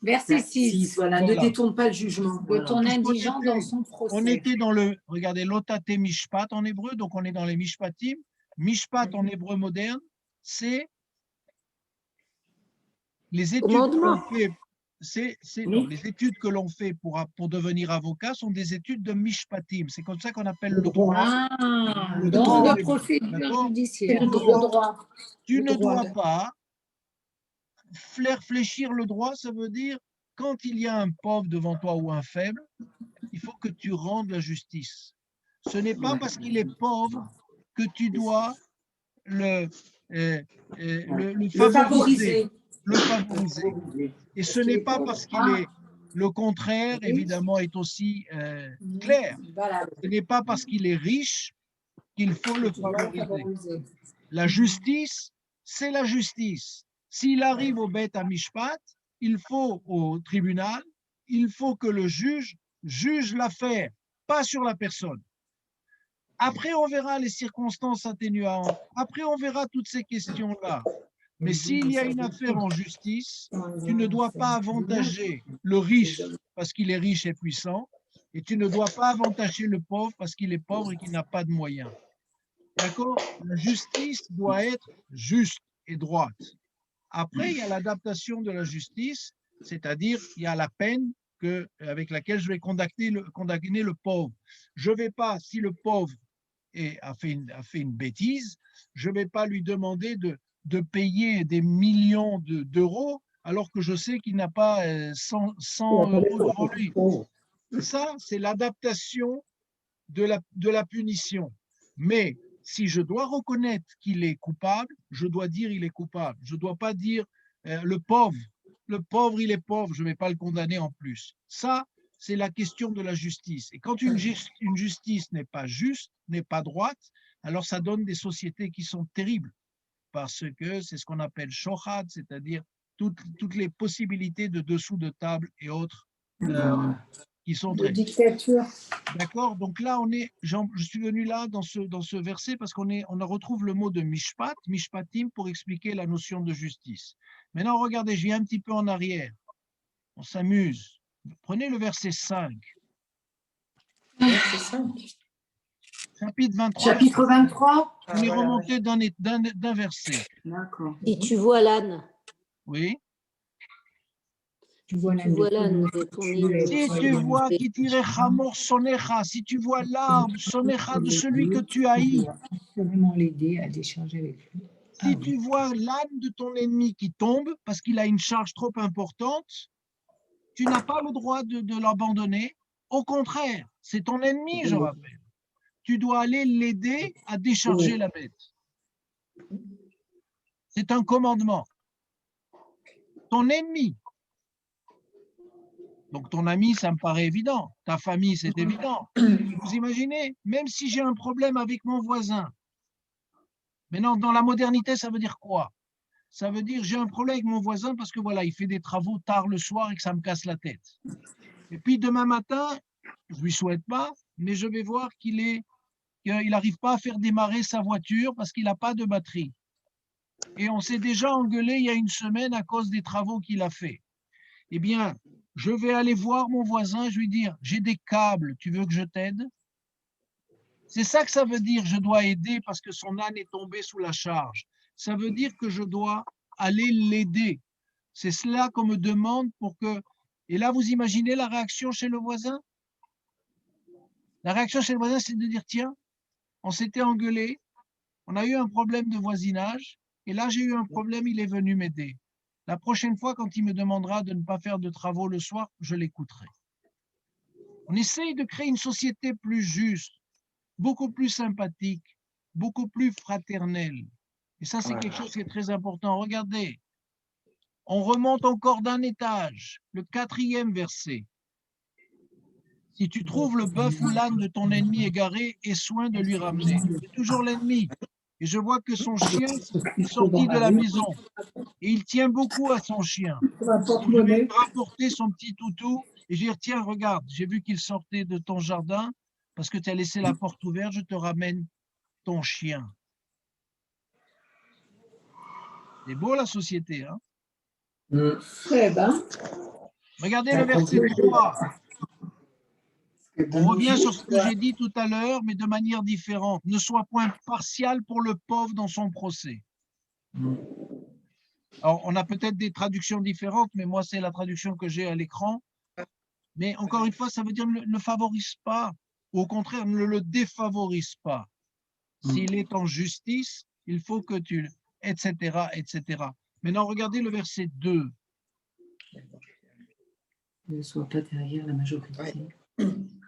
Verset 6. Voilà. Ne détourne pas le jugement. De ton indigent dans son procès. On était dans le. Regardez, l'otate mishpat en hébreu, donc on est dans les mishpatim. Mishpat en hébreu moderne, c'est les études que l'on fait. Les études que l'on fait pour devenir avocat sont des études de mishpatim. C'est comme ça qu'on appelle le droit. Le droit de procédure judiciaire. Le droit. Tu ne dois pas fléchir le droit, ça veut dire quand il y a un pauvre devant toi ou un faible, il faut que tu rendes la justice. Ce n'est pas parce qu'il est pauvre que tu dois le favoriser. Et ce n'est pas parce qu'il est le contraire, évidemment, est aussi clair. Ce n'est pas parce qu'il est riche qu'il faut le favoriser. La justice, c'est la justice. S'il arrive au Beth Mishpat, il faut au tribunal, il faut que le juge juge l'affaire, pas sur la personne. Après, on verra les circonstances atténuantes. Après, on verra toutes ces questions-là. Mais s'il y a une affaire en justice, tu ne dois pas avantager le riche parce qu'il est riche et puissant, et tu ne dois pas avantager le pauvre parce qu'il est pauvre et qu'il n'a pas de moyens. D'accord? La justice doit être juste et droite. Après, il y a l'adaptation de la justice, c'est-à-dire il y a la peine avec laquelle je vais condamner le pauvre. Je ne vais pas, si le pauvre a fait une bêtise, je ne vais pas lui demander de payer des millions d'euros alors que je sais qu'il n'a pas 100 euros devant lui. Ça, c'est l'adaptation de la punition. Mais si je dois reconnaître qu'il est coupable, je dois dire il est coupable. Je ne dois pas dire le pauvre, il est pauvre, je ne vais pas le condamner en plus. Ça, c'est la question de la justice. Et quand une justice n'est pas juste, n'est pas droite, alors ça donne des sociétés qui sont terribles. Parce que c'est ce qu'on appelle shohad, c'est-à-dire toutes les possibilités de dessous de table et autres qui sont très... dictature. D'accord? Donc là, je suis venu là dans ce verset parce qu'on retrouve le mot de mishpat, mishpatim, pour expliquer la notion de justice. Maintenant, regardez, je viens un petit peu en arrière. On s'amuse. Prenez le verset 5. Verset 5. Chapitre 23. Chapitre 23. On est remonté d'un verset. D'accord. Et tu vois l'âne. Oui. Tu vois l'âne de ton île. Si tu vois qui tirait Hamor Sonecha, si tu vois l'arbre Sonecha de celui que tu haïs, vraiment l'aider à décharger avec lui. Si tu vois l'âne de ton ennemi qui tombe parce qu'il a une charge trop importante, tu n'as pas le droit de l'abandonner. Au contraire, c'est ton ennemi, je rappelle. Tu dois aller l'aider à décharger la bête. C'est un commandement. Ton ennemi. Donc ton ami, ça me paraît évident. Ta famille, c'est évident. Vous imaginez, même si j'ai un problème avec mon voisin. Maintenant, dans la modernité, ça veut dire quoi? Ça veut dire j'ai un problème avec mon voisin parce que voilà, il fait des travaux tard le soir et que ça me casse la tête. Et puis demain matin, je ne lui souhaite pas, mais je vais voir qu'il n'arrive pas à faire démarrer sa voiture parce qu'il n'a pas de batterie. Et on s'est déjà engueulé il y a une semaine à cause des travaux qu'il a fait. Eh bien, je vais aller voir mon voisin et je lui dire, j'ai des câbles, tu veux que je t'aide? C'est ça que ça veut dire, je dois aider parce que son âne est tombé sous la charge. Ça veut dire que je dois aller l'aider. C'est cela qu'on me demande pour que… Et là, vous imaginez la réaction chez le voisin? La réaction chez le voisin, c'est de dire, tiens, on s'était engueulé, on a eu un problème de voisinage, et là, j'ai eu un problème, il est venu m'aider. La prochaine fois, quand il me demandera de ne pas faire de travaux le soir, je l'écouterai. On essaye de créer une société plus juste, beaucoup plus sympathique, beaucoup plus fraternelle. Et ça, c'est quelque chose qui est très important. Regardez, on remonte encore d'un étage, le 4e verset. Si tu trouves le bœuf ou l'âne de ton ennemi égaré, aie soin de lui ramener. C'est toujours l'ennemi. Et je vois que son chien est sorti de la maison. Et il tient beaucoup à son chien. Donc, je vais lui rapporter son petit toutou et je vais dire, tiens, regarde, j'ai vu qu'il sortait de ton jardin parce que tu as laissé la porte ouverte, je te ramène ton chien. C'est beau la société, hein? Très bien. Regardez le verset 3. On revient sur ce que j'ai dit tout à l'heure, mais de manière différente. Ne sois point partial pour le pauvre dans son procès. Alors, on a peut-être des traductions différentes, mais moi, c'est la traduction que j'ai à l'écran. Mais encore une fois, ça veut dire ne favorise pas. Ou au contraire, ne le défavorise pas. S'il est en justice, il faut que tu… etc., etc. Maintenant, regardez le verset 2. Ne sois pas derrière la majorité. Ouais.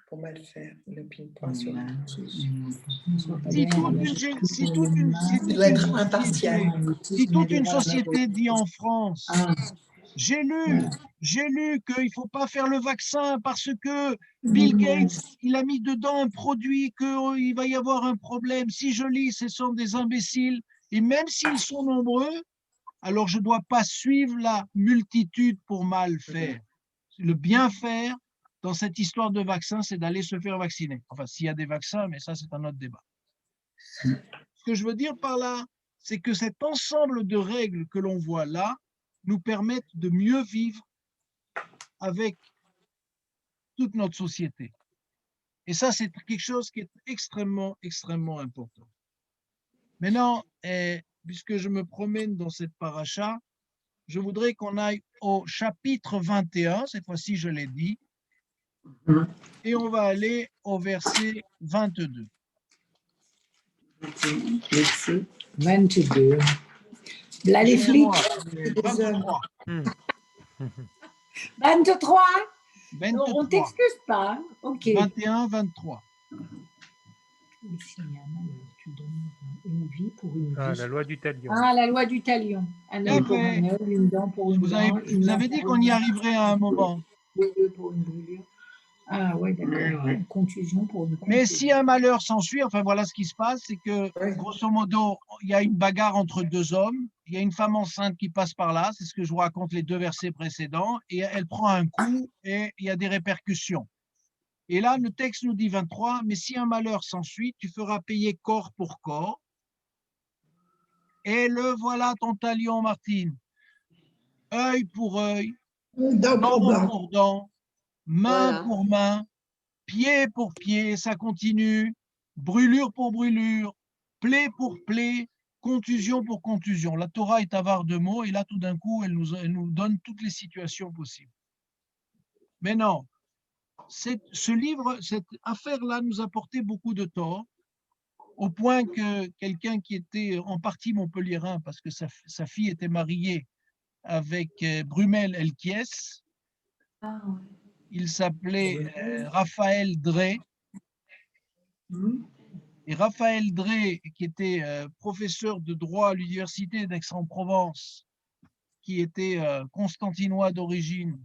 Pour mal faire, le ping-pong sur les réseaux sociaux. Si toute une société dit en France, j'ai lu qu'il ne faut pas faire le vaccin parce que Bill Gates, il a mis dedans un produit qu'il va y avoir un problème. Si je lis, ce sont des imbéciles. Et même s'ils sont nombreux, alors je ne dois pas suivre la multitude pour mal faire. Le bien faire dans cette histoire de vaccin, c'est d'aller se faire vacciner. Enfin, s'il y a des vaccins, mais ça, c'est un autre débat. Ce que je veux dire par là, c'est que cet ensemble de règles que l'on voit là nous permettent de mieux vivre avec toute notre société. Et ça, c'est quelque chose qui est extrêmement, extrêmement important. Maintenant, puisque je me promène dans cette paracha, je voudrais qu'on aille au chapitre 21, cette fois-ci je l'ai dit, et on va aller au verset 22. Verset 22. Là, les flics. 23. 23. 23. On ne t'excuse pas. Hein. Ok. 21, 23. Tu donnes une vie pour une vie. La loi du talion. Ah, la loi du talion. Un œil pour un œil, une dent pour une dent. Vous avez dit qu'on y arriverait à un moment. Brûlure pour une brûlure. Ah ouais, d'accord. Une contusion pour une contusion. Mais si un malheur s'ensuit, enfin voilà ce qui se passe, c'est que grosso modo, il y a une bagarre entre deux hommes, il y a une femme enceinte qui passe par là, c'est ce que je vous raconte les 2 versets précédents, et elle prend un coup et il y a des répercussions. Et là, le texte nous dit 23, mais si un malheur s'ensuit, tu feras payer corps pour corps. Et le voilà ton talion, Martine. Œil pour œil, dent pour dent, main pour main, pied pour pied, ça continue, brûlure pour brûlure, plaie pour plaie, contusion pour contusion. La Torah est avare de mots et là, tout d'un coup, elle nous donne toutes les situations possibles. Mais non, ce livre, cette affaire-là nous a porté beaucoup de tort, au point que quelqu'un qui était en partie montpelliérain, parce que sa fille était mariée avec Brumel Elkies, il s'appelait Raphaël Drey. Et Raphaël Drey, qui était professeur de droit à l'université d'Aix-en-Provence, qui était constantinois d'origine,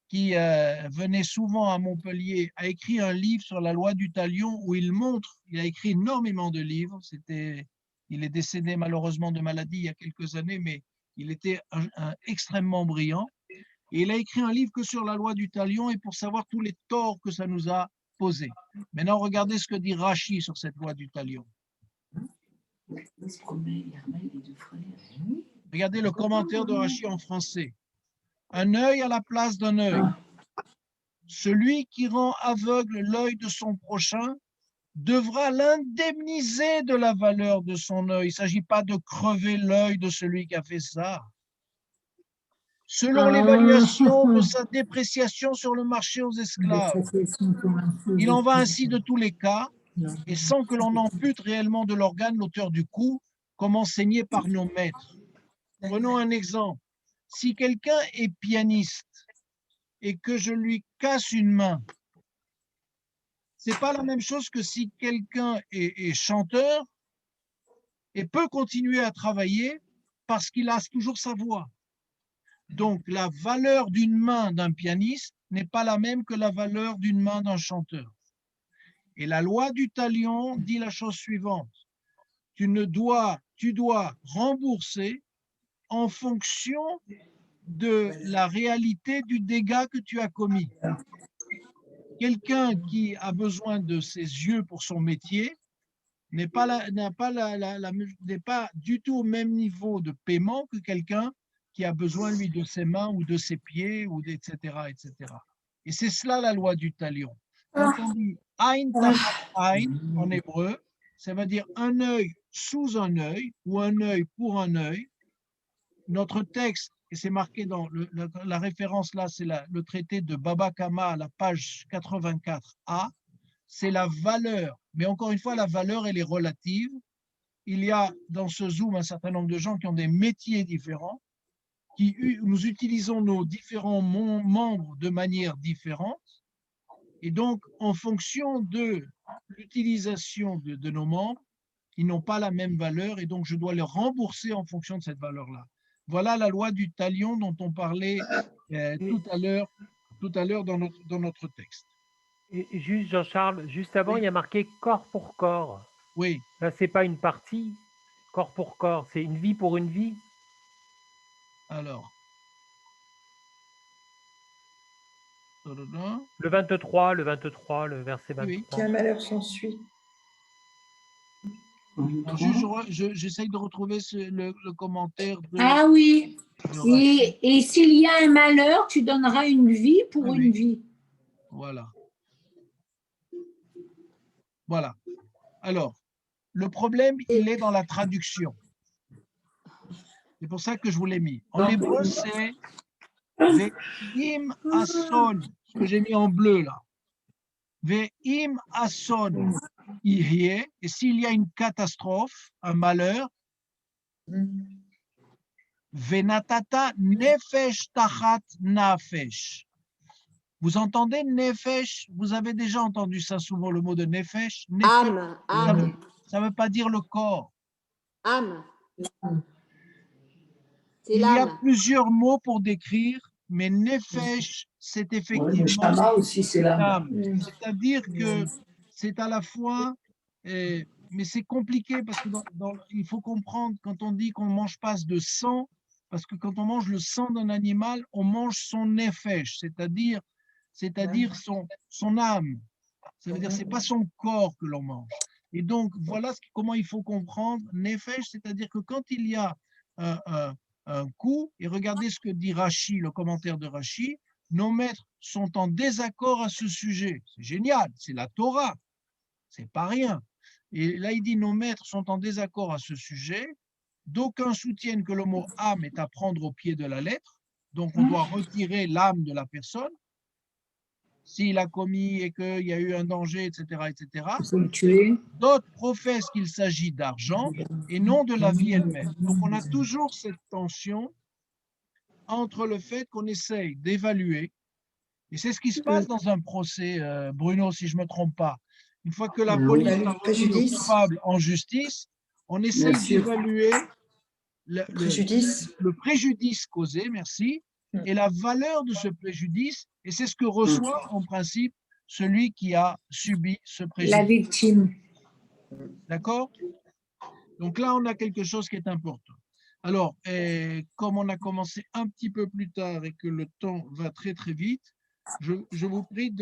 qui venait souvent à Montpellier, a écrit un livre sur la loi du talion où il montre, il a écrit énormément de livres, il est décédé malheureusement de maladie il y a quelques années, mais il était extrêmement brillant. Et il a écrit un livre que sur la loi du talion et pour savoir tous les torts que ça nous a posés. Maintenant, regardez ce que dit Rachi sur cette loi du talion. Regardez le commentaire de Rachi en français. Un œil à la place d'un œil. Celui qui rend aveugle l'œil de son prochain devra l'indemniser de la valeur de son œil. Il ne s'agit pas de crever l'œil de celui qui a fait ça. selon l'évaluation de sa dépréciation sur le marché aux esclaves. Il en va ainsi de tous les cas, et sans que l'on ampute réellement de l'organe l'auteur du coup, comme enseigné par nos maîtres. Prenons un exemple. Si quelqu'un est pianiste et que je lui casse une main, c'est pas la même chose que si quelqu'un est chanteur et peut continuer à travailler parce qu'il a toujours sa voix. Donc, la valeur d'une main d'un pianiste n'est pas la même que la valeur d'une main d'un chanteur. Et la loi du talion dit la chose suivante. Tu dois rembourser en fonction de la réalité du dégât que tu as commis. Quelqu'un qui a besoin de ses yeux pour son métier n'est pas du tout au même niveau de paiement que quelqu'un qui a besoin, lui, de ses mains ou de ses pieds, ou etc., etc. Et c'est cela la loi du talion. Quand on dit ein tachat ein en hébreu, ça veut dire un œil sous un œil ou un œil pour un œil. Notre texte, et c'est marqué dans la référence là, c'est le traité de Baba Kama à la page 84a, c'est la valeur. Mais encore une fois, la valeur, elle est relative. Il y a dans ce Zoom un certain nombre de gens qui ont des métiers différents, nous utilisons nos différents membres de manière différente. Et donc, en fonction de l'utilisation de nos membres, ils n'ont pas la même valeur et donc je dois les rembourser en fonction de cette valeur-là. Voilà la loi du talion dont on parlait tout à l'heure dans notre texte. Et juste, Jean-Charles, juste avant, Oui. il y a marqué corps pour corps. Oui. Là, ce n'est pas une partie, corps pour corps, c'est une vie pour une vie. Alors. Le 23, le verset 23. Oui. Qu'un malheur s'ensuit. J'essaye de retrouver le commentaire de... Ah oui. Et s'il y a un malheur, tu donneras une vie pour une vie. Voilà. Voilà. Alors, le problème, il est dans la traduction. C'est pour ça que je vous l'ai mis. En hébreu, c'est Ve'im ason, ce que j'ai mis en bleu là. Ve'im ason ihye, et s'il y a une catastrophe, un malheur, Venatata nefesh tachat nafesh. Vous entendez nefesh? Vous avez déjà entendu ça souvent, le mot de nefesh? Âme, âme. Ça ne veut pas dire le corps. Âme. Il y a plusieurs mots pour décrire, mais nefesh, c'est effectivement aussi, c'est l'âme. C'est-à-dire que c'est à la fois, mais c'est compliqué parce que il faut comprendre quand on dit qu'on ne mange pas de sang, parce que quand on mange le sang d'un animal, on mange son nefesh, c'est-à-dire son âme. Ça veut dire que ce n'est pas son corps que l'on mange. Et donc, voilà comment il faut comprendre nefesh, c'est-à-dire que quand il y a un coup, et regardez ce que dit Rashi, le commentaire de Rashi, nos maîtres sont en désaccord à ce sujet. C'est génial, c'est la Torah, c'est pas rien. Et là, il dit nos maîtres sont en désaccord à ce sujet. D'aucuns soutiennent que le mot âme est à prendre au pied de la lettre, donc on doit retirer l'âme de la personne. S'il a commis et qu'il y a eu un danger, etc., etc. D'autres professent qu'il s'agit d'argent et non de la vie elle-même. Donc, on a toujours cette tension entre le fait qu'on essaye d'évaluer, et c'est ce qui se passe dans un procès, Bruno, si je ne me trompe pas. Une fois que la police a remis le coupable en justice, on essaye d'évaluer le préjudice causé, merci, et la valeur de ce préjudice, et c'est ce que reçoit en principe celui qui a subi ce préjudice. La victime. D'accord? Donc là, on a quelque chose qui est important. Alors, comme on a commencé un petit peu plus tard et que le temps va très très vite, je vous prie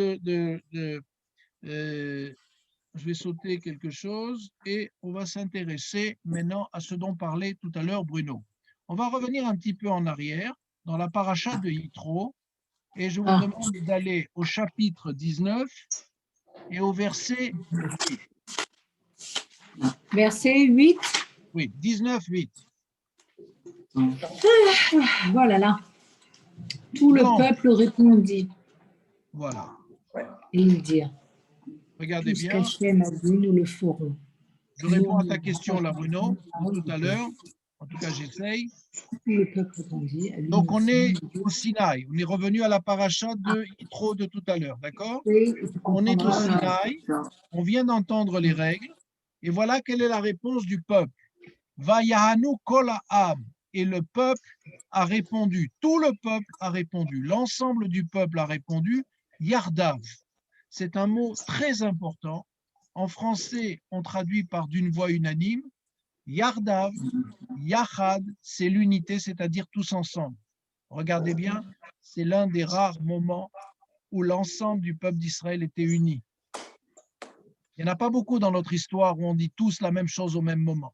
je vais sauter quelque chose et on va s'intéresser maintenant à ce dont parlait tout à l'heure Bruno. On va revenir un petit peu en arrière dans la paracha de Yitro et je vous demande d'aller au chapitre 19 et au verset 8. Verset 8. Oui, 19, 8. Voilà là. Tout le peuple répondit. Voilà. Et ils dirent, Regardez tout ce bien. qu'Hachem a dit, nous le ferons. Je réponds à ta question là, Bruno, de tout à l'heure. En tout cas, j'essaye. Tout le peuple répondit. Donc, on est au Sinaï. On est revenu à la paracha de Yitro de tout à l'heure, d'accord? On est au Sinaï. On vient d'entendre les règles. Et voilà quelle est la réponse du peuple. Vayahanu kol ha'am. Et le peuple a répondu. Tout le peuple a répondu. L'ensemble du peuple a répondu. Yardav. C'est un mot très important. En français, on traduit par d'une voix unanime. Yardav, Yachad, c'est l'unité, c'est-à-dire tous ensemble. Regardez bien, c'est l'un des rares moments où l'ensemble du peuple d'Israël était uni. Il n'y en a pas beaucoup dans notre histoire où on dit tous la même chose au même moment.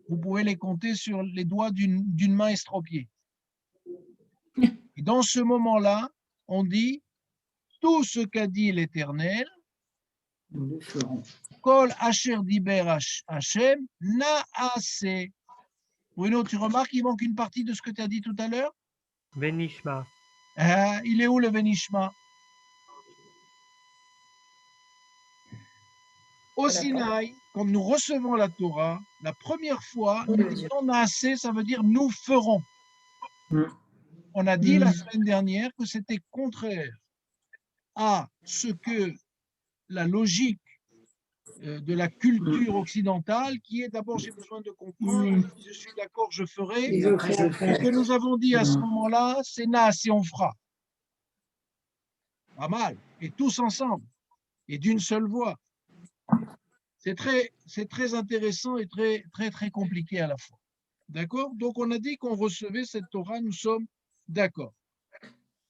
Vous pouvez les compter sur les doigts d'une main estropiée. Et dans ce moment-là, on dit tout ce qu'a dit l'Éternel, Nous le ferons. Kol Asher Diber Hashem Naase. Bruno, tu remarques qu'il manque une partie de ce que tu as dit tout à l'heure? Benishma. Il est où le Benishma? Au Sinaï, quand nous recevons la Torah, la première fois, nous disons Naase, ça veut dire nous ferons. On a dit la semaine dernière que c'était contraire à ce que la logique de la culture occidentale, qui est d'abord j'ai besoin de comprendre, si je suis d'accord, je ferai. Ce que nous avons dit à ce moment-là, c'est Naase, on fera. Pas mal, et tous ensemble, et d'une seule voix. C'est très intéressant et très compliqué à la fois. D'accord? Donc, on a dit qu'on recevait cette Torah, nous sommes d'accord.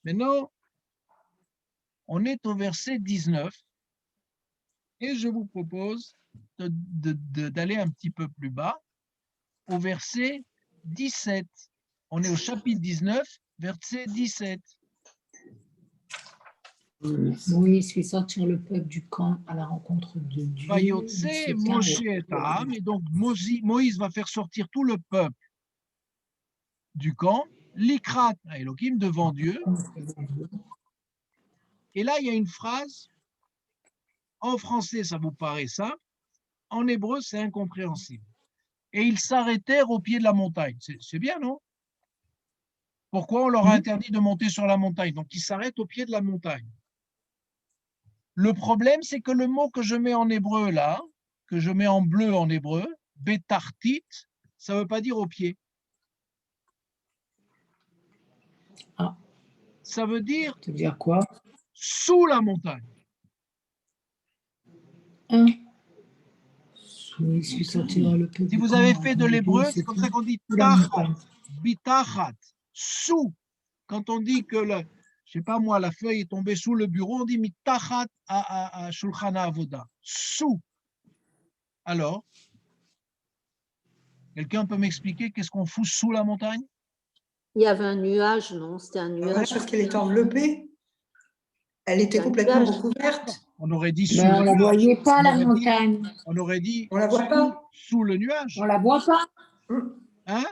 Maintenant, on est au verset 19 et je vous propose d'aller un petit peu plus bas au verset 17. On est au chapitre 19, verset 17. Moïse fit sortir le peuple du camp à la rencontre de Dieu. Vayotse Moshe et Aham, et donc Moïse va faire sortir tout le peuple du camp, l'ikrat à Elohim, devant Dieu. Et là, il y a une phrase, en français, ça vous paraît simple, en hébreu, c'est incompréhensible. Et ils s'arrêtèrent au pied de la montagne. C'est bien, non? Pourquoi on leur a interdit de monter sur la montagne? Donc, ils s'arrêtent au pied de la montagne. Le problème, c'est que le mot que je mets en hébreu là, que je mets en bleu en hébreu, betartit, ça ne veut pas dire au pied. Ah. Ça veut dire quoi? Sous la montagne. Si vous avez fait de l'hébreu, c'est comme ça qu'on dit tachat, bitachat, sous. Quand on dit que je sais pas moi, la feuille est tombée sous le bureau, on dit mitachat à shulchan avoda, sous. Alors, quelqu'un peut m'expliquer qu'est-ce qu'on fout sous la montagne? Il y avait un nuage, non? C'était un nuage. Parce qu'elle était enveloppée. Elle était complètement recouverte. On aurait dit sous on ne la voyait pas, la montagne. On aurait dit on la voit pas. Sous le nuage. On la voit pas. Hein?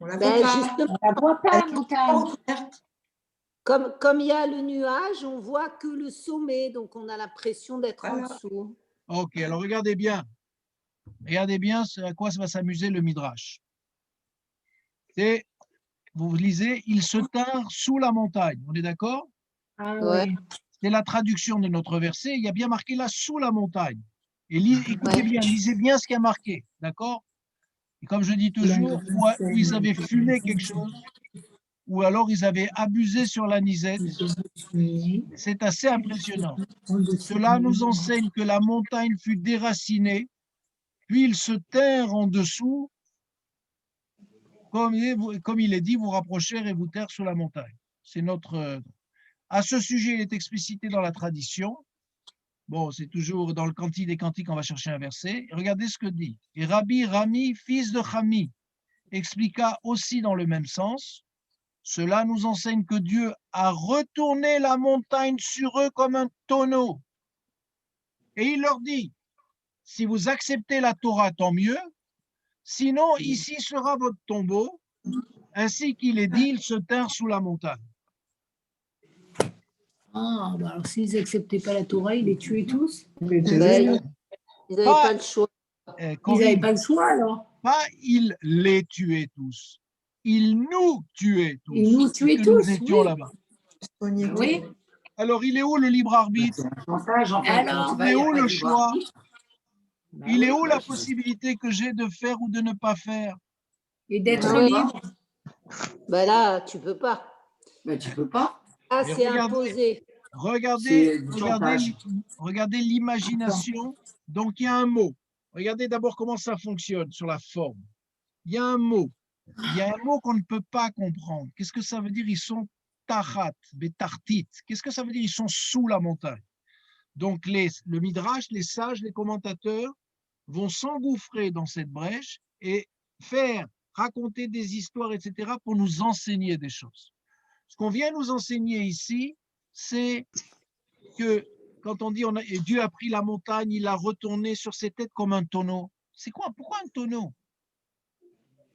On la voit pas. On la voit pas, la montagne. Comme il y a le nuage, on voit que le sommet, donc on a l'impression d'être en dessous. Ok, alors regardez bien. Regardez bien à quoi ça va s'amuser le Midrash. Vous lisez, ils se tinrent sous la montagne. On est d'accord? Ouais. C'est la traduction de notre verset. Il y a bien marqué là, sous la montagne. Et écoutez bien, lisez bien ce qui a marqué. D'accord? Et comme je dis toujours, où ils avaient fumé quelque chose, ou alors ils avaient abusé sur l'anisette. C'est assez impressionnant. Cela nous enseigne que la montagne fut déracinée, puis ils se tinrent en dessous, comme il est dit, vous rapprochèrent et vous taire sous la montagne. C'est notre... À ce sujet, il est explicité dans la tradition. Bon, c'est toujours dans le Cantique des Cantiques, on va chercher un verset. Regardez ce que dit. Et Rabbi Rami, fils de Chami, expliqua aussi dans le même sens. Cela nous enseigne que Dieu a retourné la montagne sur eux comme un tonneau. Et il leur dit, si vous acceptez la Torah, tant mieux. Sinon, ici sera votre tombeau. Ainsi qu'il est dit, ils se tinrent sous la montagne. Ah, bah alors s'ils n'acceptaient pas la Torah, ils les tuaient tous. Ils n'avaient pas le choix. Ils n'avaient pas le choix alors. Pas ils les tuaient tous. Ils nous tuaient tous. Ils nous tuaient puisque tous, nous étions oui. là-bas. Oui. Alors, il est où le libre arbitre? Alors, Il est où le choix? Il est où la possibilité que j'ai de faire ou de ne pas faire? et d'être Ouais. libre. Ben là, tu peux pas. Mais tu peux pas. Ah, Mais c'est regardez. imposé. Regardez l'imagination. Donc, il y a un mot. Regardez d'abord comment ça fonctionne sur la forme. Il y a un mot. Il y a un mot qu'on ne peut pas comprendre. Qu'est-ce que ça veut dire? Ils sont tachat, betartit. Qu'est-ce que ça veut dire? Ils sont sous la montagne. Donc, le Midrash, les sages, les commentateurs vont s'engouffrer dans cette brèche et raconter des histoires, etc., pour nous enseigner des choses. Ce qu'on vient nous enseigner ici, c'est que quand on dit Dieu a pris la montagne, il l'a retourné sur ses têtes comme un tonneau. C'est quoi? Pourquoi un tonneau?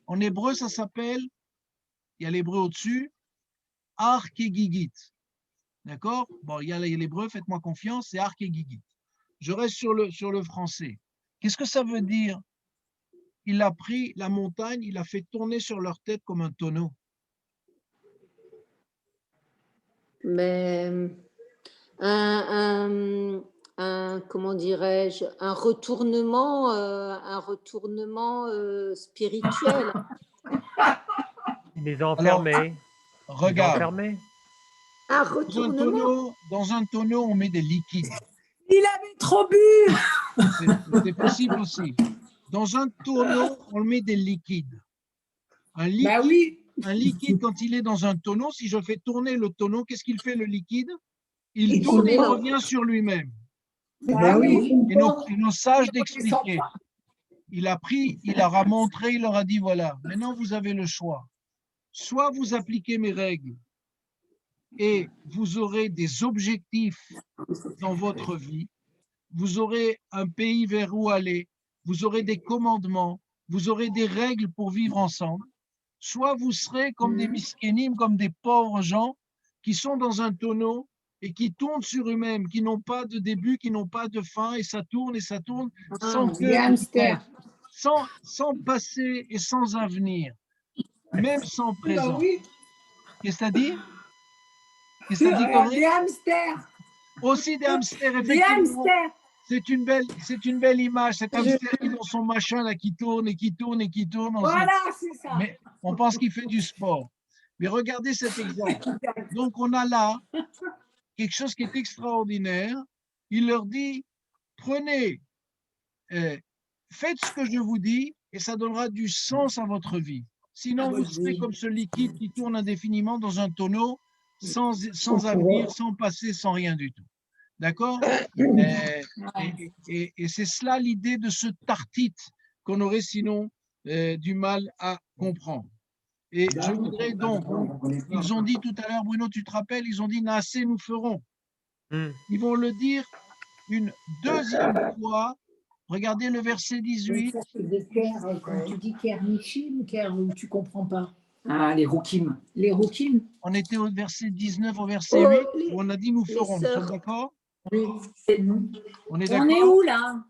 En hébreu, ça s'appelle, il y a l'hébreu au-dessus, Ark et Gigit. D'accord? Bon, il y a l'hébreu, faites-moi confiance, c'est Ark et Gigit. Je reste sur le français. Qu'est-ce que ça veut dire? Il a pris la montagne, il a fait tourner sur leur tête comme un tonneau. Mais comment dirais-je, un retournement spirituel. Il les a enfermés. Regarde, Un retournement. dans un tonneau, on met des liquides. Il avait trop bu. C'est possible aussi. Dans un tonneau, on met des liquides. Un liquide, quand il est dans un tonneau, si je fais tourner le tonneau, qu'est-ce qu'il fait le liquide? Il tourne et il revient sur lui-même. Et nos sages d'expliquer. Il leur a montré, il leur a dit, voilà, maintenant vous avez le choix. Soit vous appliquez mes règles et vous aurez des objectifs dans votre vie, vous aurez un pays vers où aller, vous aurez des commandements, vous aurez des règles pour vivre ensemble, soit vous serez comme des miskénim, comme des pauvres gens qui sont dans un tonneau et qui tournent sur eux-mêmes, qui n'ont pas de début, qui n'ont pas de fin, et ça tourne sans passé et sans avenir, même sans présent. Qu'est-ce que ça dit? Qu'est-ce que ça dit, Des hamsters. Aussi des hamsters, effectivement. C'est une belle image, cet hamster qui dans son machin là, qui tourne et qui tourne et qui tourne. Voilà, c'est ça. Mais on pense qu'il fait du sport. Mais regardez cet exemple. Donc on a là quelque chose qui est extraordinaire. Il leur dit, prenez, faites ce que je vous dis et ça donnera du sens à votre vie. Sinon, vous serez comme ce liquide qui tourne indéfiniment dans un tonneau, sans avenir, sans passé, sans rien du tout. D'accord? Et c'est cela l'idée de ce tartite qu'on aurait sinon du mal à comprendre. Et je voudrais donc, ils ont dit tout à l'heure, Bruno, tu te rappelles, ils ont dit Nassé, nous ferons. Ils vont le dire une deuxième fois. Regardez le verset 18. Quand tu dis Kernichim, tu ne comprends pas. Ah, les Roukim. Les Roukim. On était au verset 19, au verset 8, où on a dit nous ferons. Nous sommes d'accord? Oui, c'est nous. On est d'accord? On est où là?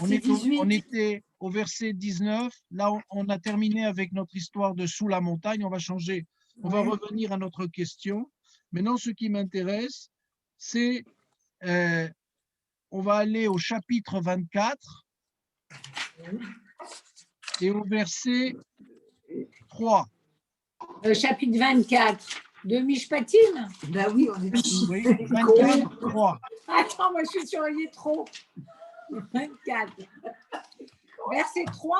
On était au verset 19. Là, on a terminé avec notre histoire de sous la montagne. On va changer. On va revenir à notre question. Maintenant, ce qui m'intéresse, c'est on va aller au chapitre 24 et au verset 3. Chapitre 24 de Mishpatim. Ben oui, on est ici. Oui, 24, 3. Attends, moi je suis sur trop. 24. Verset 3.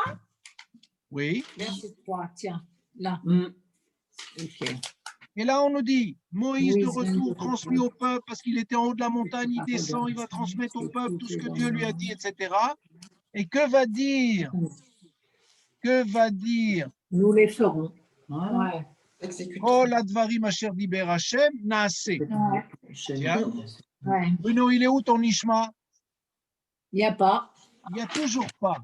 Oui. Verset 3, tiens, là. Ok. Et là, on nous dit, Moïse de retour transmis au peuple parce qu'il était en haut de la montagne, il descend, il va transmettre au peuple tout ce que Dieu lui a dit, etc. Et que va dire? Nous les ferons. Ouais. Oh, l'advarim asher diber Hashem, naaseh. Ouais. Bruno, il est où ton Nishma? Il n'y a pas. Il n'y a toujours pas.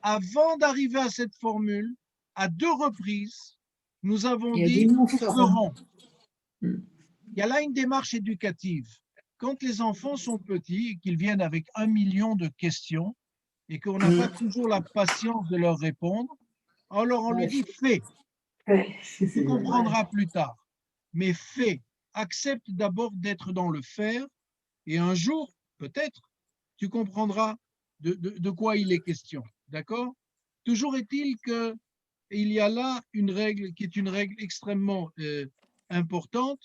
Avant d'arriver à cette formule, à 2 reprises, nous avons Il y a dit des nous mots forts. ferons. Mm. Il y a là une démarche éducative. Quand les enfants sont petits et qu'ils viennent avec 1 million de questions et qu'on n'a pas toujours la patience de leur répondre, alors on lui dit fais, tu comprendras plus tard, mais fais, accepte d'abord d'être dans le faire et un jour, peut-être, tu comprendras de quoi il est question. D'accord? Toujours est-il qu'il y a là une règle qui est une règle extrêmement importante,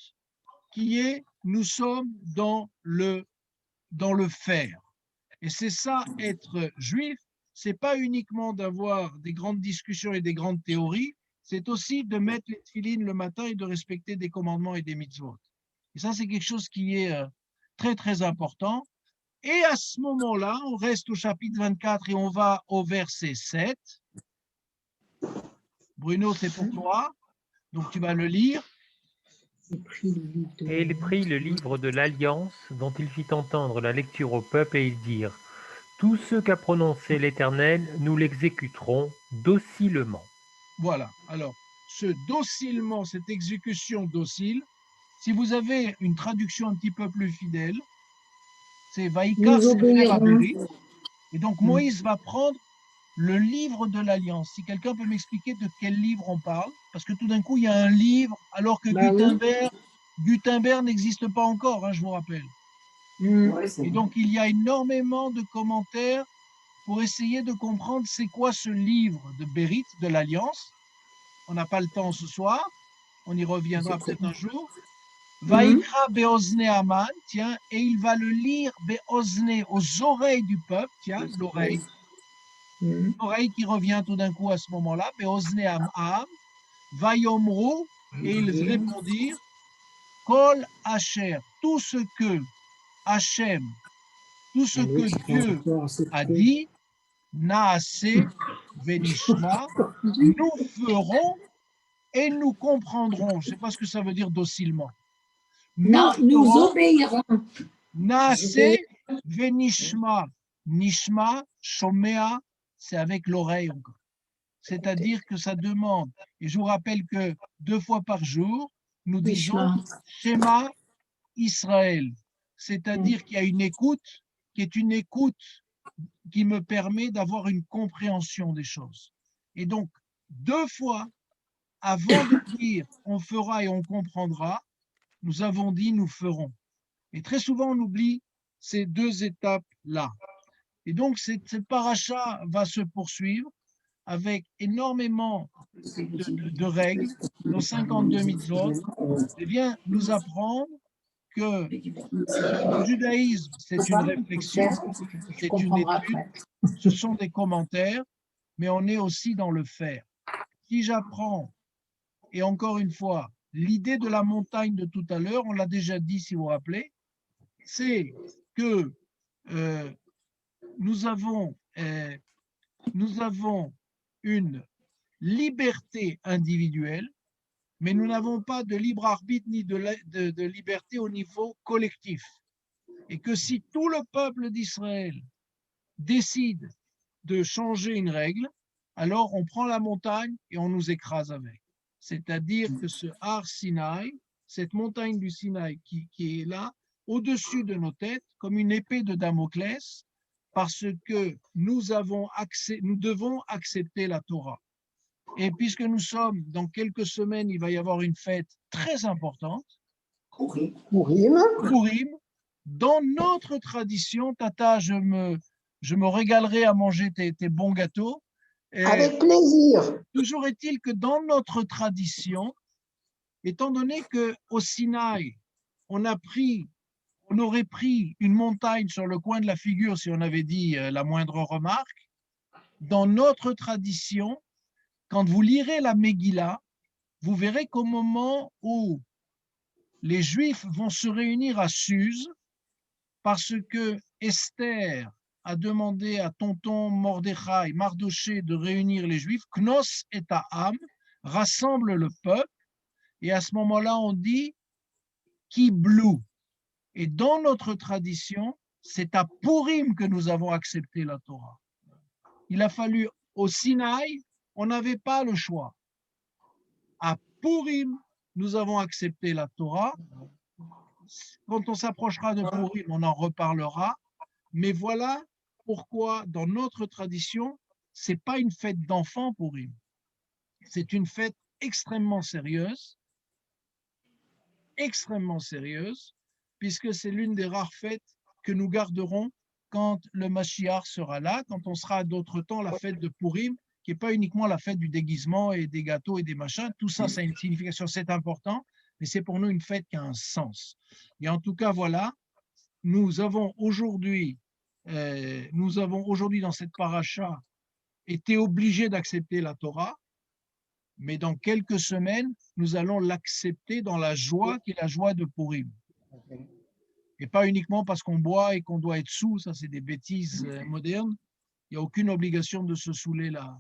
qui est nous sommes dans le faire. Et c'est ça, être juif, c'est pas uniquement d'avoir des grandes discussions et des grandes théories, c'est aussi de mettre les tefilines le matin et de respecter des commandements et des mitzvot. Et ça, c'est quelque chose qui est très, très important. Et à ce moment-là, on reste au chapitre 24 et on va au verset 7. Bruno, c'est pour toi. Donc, tu vas le lire. Et il prit le livre de l'Alliance, dont il fit entendre la lecture au peuple, et ils dirent: tout ce qu'a prononcé l'Éternel, nous l'exécuterons docilement. Voilà. Alors, ce docilement, cette exécution docile, si vous avez une traduction un petit peu plus fidèle, c'est Vaïkar Nous Sefer obéirons. Abérit. Et donc, Moïse va prendre le livre de l'Alliance. Si quelqu'un peut m'expliquer de quel livre on parle, parce que tout d'un coup, il y a un livre, alors que Bah oui. Gutenberg n'existe pas encore, hein, je vous rappelle. Et donc, il y a énormément de commentaires pour essayer de comprendre c'est quoi ce livre de Bérit, de l'Alliance. On n'a pas le temps ce soir, on y reviendra peut-être un jour. Vaïkra Beozne Aman, tiens, et il va le lire Beozne, aux oreilles du peuple, tiens, l'oreille. L'oreille qui revient tout d'un coup à ce moment-là, Beozne Am, Vayomru, et ils répondirent, Kol Asher, tout ce que Hachem, tout ce que Dieu a dit, Naase Venishma, nous ferons et nous comprendrons. Je ne sais pas ce que ça veut dire docilement. Non, nous obéirons. Naase Venishma. Nishma, Shomea, c'est avec l'oreille encore. C'est-à-dire que ça demande, et je vous rappelle que 2 fois par jour, nous disons Shema Israël. C'est-à-dire qu'il y a une écoute qui est une écoute qui me permet d'avoir une compréhension des choses. Et donc, 2 fois, avant de dire on fera et on comprendra, nous avons dit nous ferons. Et très souvent, on oublie ces 2 étapes-là. Et donc, cette paracha va se poursuivre avec énormément de règles, nos 52 mitzvot, et bien nous apprendre que le judaïsme, c'est une réflexion, c'est une étude, ce sont des commentaires, mais on est aussi dans le faire. Si j'apprends, et encore une fois, l'idée de la montagne de tout à l'heure, on l'a déjà dit si vous vous rappelez, c'est que nous avons une liberté individuelle, mais nous n'avons pas de libre arbitre ni de liberté au niveau collectif. Et que si tout le peuple d'Israël décide de changer une règle, alors on prend la montagne et on nous écrase avec. C'est-à-dire que ce Har Sinaï, cette montagne du Sinaï qui est là, au-dessus de nos têtes, comme une épée de Damoclès, parce que nous devons accepter la Torah. Et puisque nous sommes, dans quelques semaines, il va y avoir une fête très importante, Purim. Dans notre tradition, Tata, je me régalerai à manger tes bons gâteaux. Avec plaisir. Toujours est-il que dans notre tradition, étant donné qu'au Sinaï, on aurait pris une montagne sur le coin de la figure si on avait dit la moindre remarque, dans notre tradition, quand vous lirez la Megillah, vous verrez qu'au moment où les Juifs vont se réunir à Suse, parce que Esther a demandé à tonton Mordechai, Mardoché, de réunir les Juifs, Knos et Ta'am, rassemble le peuple, et à ce moment-là, on dit Kiblou. Et dans notre tradition, c'est à Purim que nous avons accepté la Torah. Il a fallu au Sinaï, on n'avait pas le choix. À Purim, nous avons accepté la Torah. Quand on s'approchera de Purim, on en reparlera. Mais voilà pourquoi, dans notre tradition, ce n'est pas une fête d'enfants Purim. C'est une fête extrêmement sérieuse, puisque c'est l'une des rares fêtes que nous garderons quand le Mashiach sera là, quand on sera d'autres temps la fête de Purim, qui n'est pas uniquement la fête du déguisement et des gâteaux et des machins. Tout ça, ça a une signification, c'est important, mais c'est pour nous une fête qui a un sens. Et en tout cas, voilà, nous avons aujourd'hui dans cette paracha été obligés d'accepter la Torah, mais dans quelques semaines, nous allons l'accepter dans la joie qui est la joie de Purim. Et pas uniquement parce qu'on boit et qu'on doit être sous, ça c'est des bêtises modernes. Il n'y a aucune obligation de se saouler là,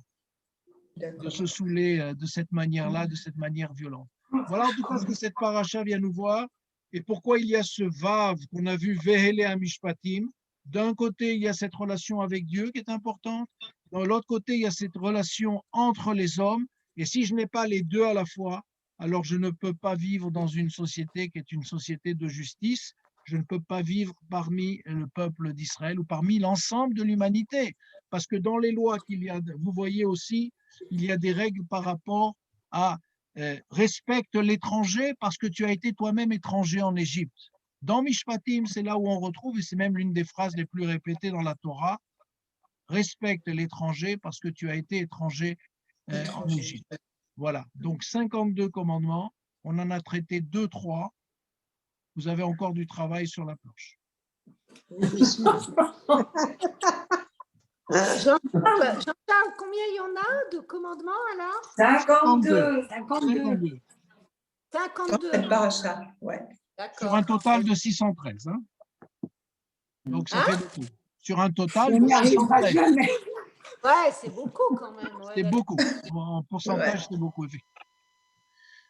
de cette manière-là, de cette manière violente. Voilà en tout cas ce que cette paracha vient nous voir et pourquoi il y a ce vav qu'on a vu Vehele Amishpatim. D'un côté, il y a cette relation avec Dieu qui est importante. De l'autre côté, il y a cette relation entre les hommes. Et si je n'ai pas les deux à la fois, alors je ne peux pas vivre dans une société qui est une société de justice. Je ne peux pas vivre parmi le peuple d'Israël ou parmi l'ensemble de l'humanité. Parce que dans les lois qu'il y a, vous voyez aussi, il y a des règles par rapport à respecte l'étranger parce que tu as été toi-même étranger en Égypte. Dans Mishpatim, c'est là où on retrouve, et c'est même l'une des phrases les plus répétées dans la Torah, respecte l'étranger parce que tu as été étranger en Égypte. Voilà, donc 52 commandements, on en a traité 2-3. Vous avez encore du travail sur la planche. Jean-Charles, combien il y en a de commandements alors? 52. 52. Ouais. Sur un total de 613. Hein. Donc ça fait beaucoup. Sur un total de 613. Jamais. Ouais, c'est beaucoup quand même. Ouais, c'est beaucoup. En pourcentage, c'est beaucoup.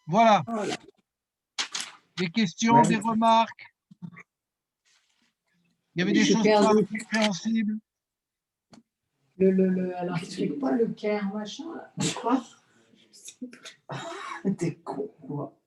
Voilà. Des questions, des remarques? Il y avait des choses pas compréhensibles. Alors, c'est pas le Caire, machin. Quoi? T'es con, quoi.